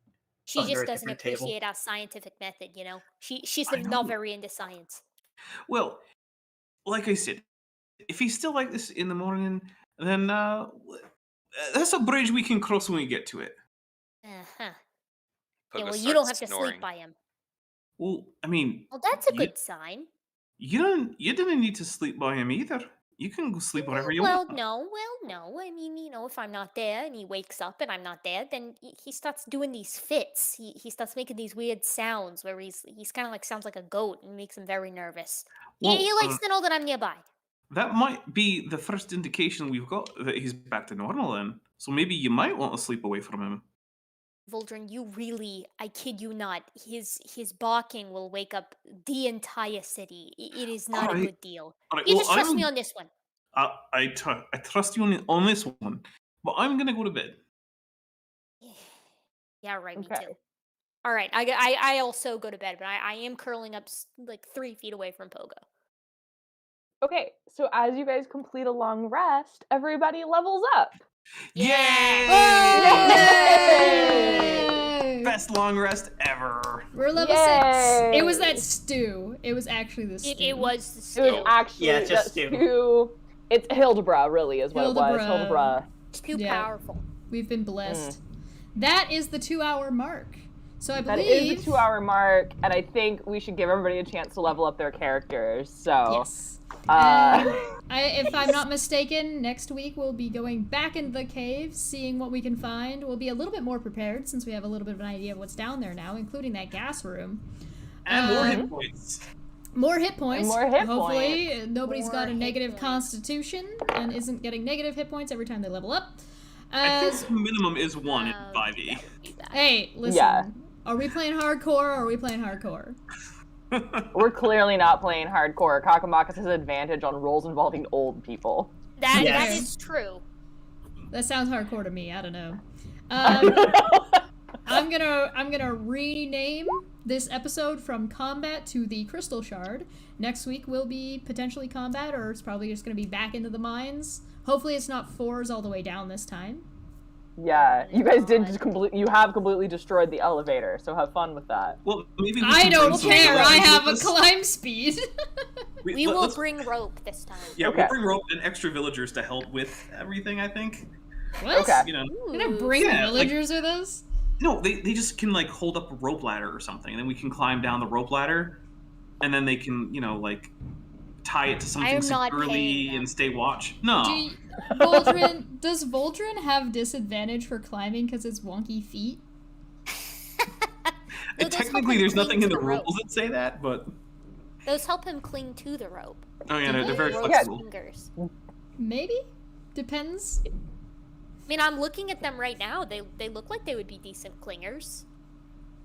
She under just a doesn't different table. appreciate our scientific method, She's I not know. very into science. Well, like I said, if he's still like this in the morning, then that's a bridge we can cross when we get to it. Uh-huh. Yeah, Pogo well, you don't have starts to snoring. sleep by him. Well, I mean, Well, that's a You- good sign. you didn't need to sleep by him either. You can go sleep wherever you Well, want. no. I mean, if I'm not there and he wakes up and I'm not there, then he starts doing these fits. He starts making these weird sounds where he's kind of like sounds like a goat and makes him very nervous. Well, he likes to know that I'm nearby. That might be the first indication we've got that he's back to normal then. So maybe you might want to sleep away from him. Voldrin, you really, I kid you not, his barking will wake up the entire city. It is not a Alright. good deal. Alright, You well, just trust I'm- me on this one. I trust you on this one, but I'm gonna go to bed. Yeah, right, me Okay. too. All right, I also go to bed, but I am curling up like 3 feet away from Pogo. Okay, so as you guys complete a long rest, everybody levels up. Yay! Best long rest ever. We're level 6. It was Yay! that stew. It was actually the stew. It was the It stew. was actually Yeah, just that Stu. Stu- It's Hildebra, really, is what it was. Hildebra. Hildebra. It's too Yeah. powerful. We've been blessed. That is the 2-hour mark. So I That believe is the 2-hour mark, and I think we should give everybody a chance to level up their characters. So, Yes. uh, If I'm not mistaken, next week we'll be going back into the cave, seeing what we can find. We'll be a little bit more prepared since we have a little bit of an idea of what's down there now, including that gas room. And more Um, hit points. More hit points. more hit Hopefully, points. nobody's got More a hit negative points. constitution and isn't getting negative hit points every time they level up. I think the minimum is 1 in that 5e. would be bad. Hey, listen. Yeah. Are we playing hardcore or are we playing hardcore? we're clearly not playing hardcore. Kakamakis has advantage on rolls involving old people. That Yes. is true. That sounds hardcore to me. I don't know. I'm gonna rename this episode from combat to the Crystal Shard. Next week will be potentially combat, or it's probably just gonna be back into the mines. Hopefully, it's not 4s all the way down this time. Yeah, you guys did God. just you have completely destroyed the elevator, so have fun with that. Well, maybe we I can don't bring some care. I villagers have a with us. climb speed. We will let's- bring rope this time. Yeah, Okay. we'll bring rope and extra villagers to help with everything, I think. What? Okay. You know, You're gonna Ooh. bring Yeah, like- villagers with us? no, they just can like hold up a rope ladder or something, and then we can climb down the rope ladder, and then they can, like tie it to something am not securely paying them. and stay watch. No. Does Voldrin have disadvantage for climbing because it's wonky feet? No, those Technically, help there's him nothing cling in to the the rope. rules that say that, but Those help him cling to the rope. oh yeah, they're very Rope flexible. fingers. Maybe? Depends. I mean, I'm looking at them right now. They look like they would be decent clingers.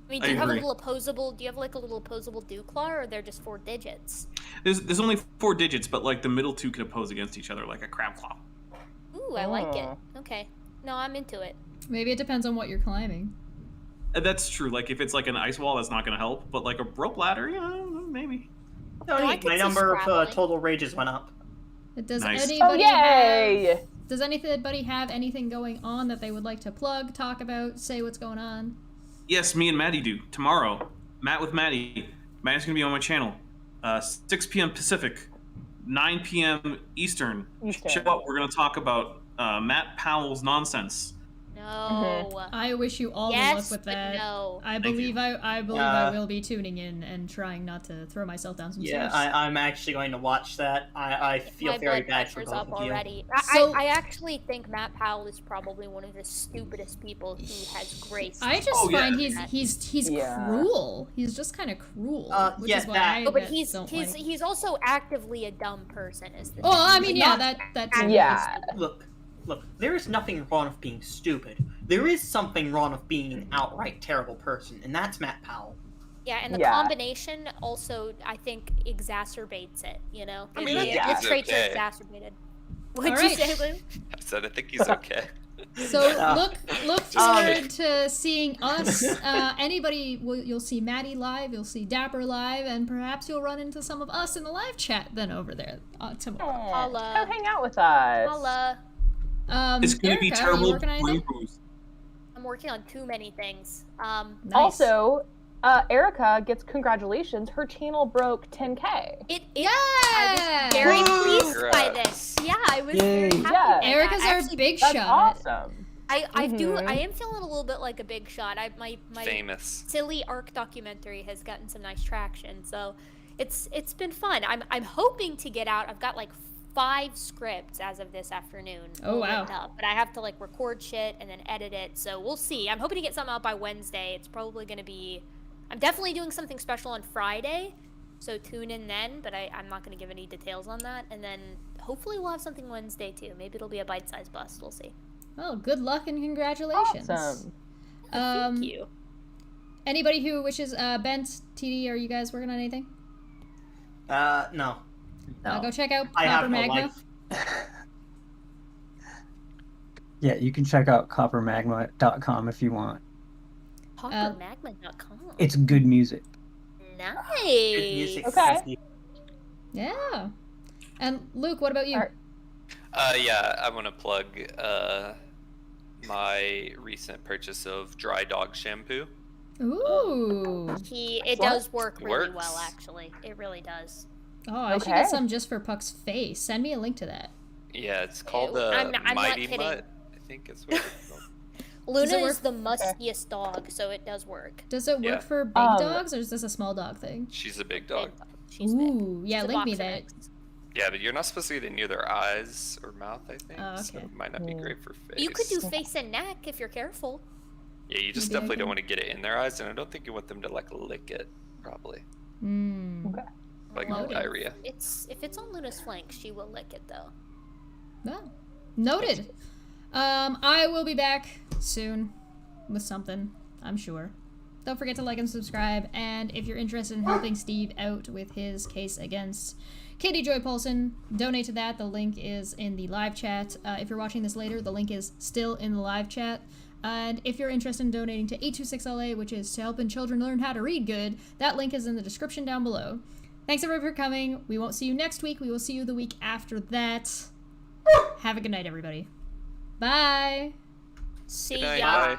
I mean, do I you have a agree. little opposable? Do you have like a little opposable Dewclaw, or they're just 4 digits? There's only 4 digits, but like the middle 2 can oppose against each other like a crab claw. Ooh, I like it. Oh. Okay, no, I'm into it. Maybe it depends on what you're climbing. That's true. Like if it's like an ice wall, that's not going to help. But like a rope ladder, maybe. No, I neat. could My see number of Scrabbling. total rages went up. Does Nice. anybody Oh, yay! have? Does anybody have anything going on that they would like to plug, talk about, say what's going on? Yes, me and Maddie do. Tomorrow, Matt with Maddie. Maddie's going to be on my channel. 6 p.m. Pacific, 9 p.m. Eastern. Show up. We're going to talk about Matt Powell's nonsense. No. I wish you all the Yes, luck with but that. no. I Thank believe you. I believe I will be tuning in and trying not to throw myself down some Yeah, stairs. I'm actually going to watch that. I feel My very blood bad for pressure's both up of you. already. So- I actually think Matt Powell is probably one of the stupidest people who has graced. I just Oh, yeah. find he's Yeah. cruel. He's just kind of cruel, which yeah, is why that- I Oh, but he's don't he's like. he's also actively a dumb person. Is the Well, thing. I mean, yeah, Not that's actively Yeah. stupid. Look, there is nothing wrong with being stupid. There is something wrong with being an outright terrible person, and that's Matt Powell. Yeah, and the Yeah. combination also, I think, exacerbates it. You know, I mean, I think the he's traits are okay. exacerbated. What'd All you right. say, Lou? I said I think he's okay. So look forward to seeing us. You'll see Maddie live, you'll see Dapper live, and perhaps you'll run into some of us in the live chat then over there tomorrow. Holla. Come hang out with us. Holla. It's going to be Erica, are you terrible. working on anything? I'm working on too many things. Nice. Also, Erica gets congratulations. Her channel broke 10K. I was very pleased by this. Yeah, I was very happy. Yeah. by Erica's that. our Actually, big That's shot. awesome. I Mhm. am feeling a little bit like a big shot. My Famous. silly ARC documentary has gotten some nice traction, so it's been fun. I'm hoping to get out. I've got like 5 scripts as of this afternoon. Oh, all wow. written up, but I have to like record shit and then edit it, so we'll see. I'm hoping to get something out by Wednesday. It's probably going to be. I'm definitely doing something special on Friday, so tune in then. But I'm not going to give any details on that. And then hopefully we'll have something Wednesday too. Maybe it'll be a bite-sized bust. We'll see. Well, good luck and congratulations. Awesome. Thank you. Anybody who wishes, Bent, TD, are you guys working on anything? No. Go check out I Copper have no Magma. life. Yeah, you can check out coppermagma.com if you want. Coppermagma.com. It's good music. Nice. Good music. Okay. Yeah. And Luke, what about you? Alright. Yeah, I want to plug my recent purchase of dry dog shampoo. Ooh. It What? does work really Works. well, actually. It really does. Oh, I should Okay. get some just for Puck's face. Send me a link to that. Yeah, it's called Ew, I'm not Mighty kidding. Mutt. I think it's what it's called. Luna it work- is the mustiest dog, so it does work. Does it work Yeah. for big Um, dogs, or is this a small dog thing? She's a big dog. She's big. Ooh, yeah, She's a link me boxer that. mix. Yeah, but you're not supposed to get it near their eyes or mouth, I think. Oh, So okay. it might not be great for face. You could do face and neck if you're careful. Yeah, you just Maybe I definitely don't can- want to get it in their eyes, and I don't think you want them to like lick it, probably. Hmm. Okay. Like Noted. diarrhea. If it's on Luna's flank, she will lick it though. Well, noted. I will be back soon with something, I'm sure. Don't forget to like and subscribe, and if you're interested in helping Steve out with his case against Katie Joy Paulson, donate to that. The link is in the live chat. If you're watching this later, the link is still in the live chat. And if you're interested in donating to 826LA, which is to helping children learn how to read good, that link is in the description down below. Thanks everybody for coming. We won't see you next week. We will see you the week after that. Have a good night, everybody. Bye. See Good night. ya. Bye.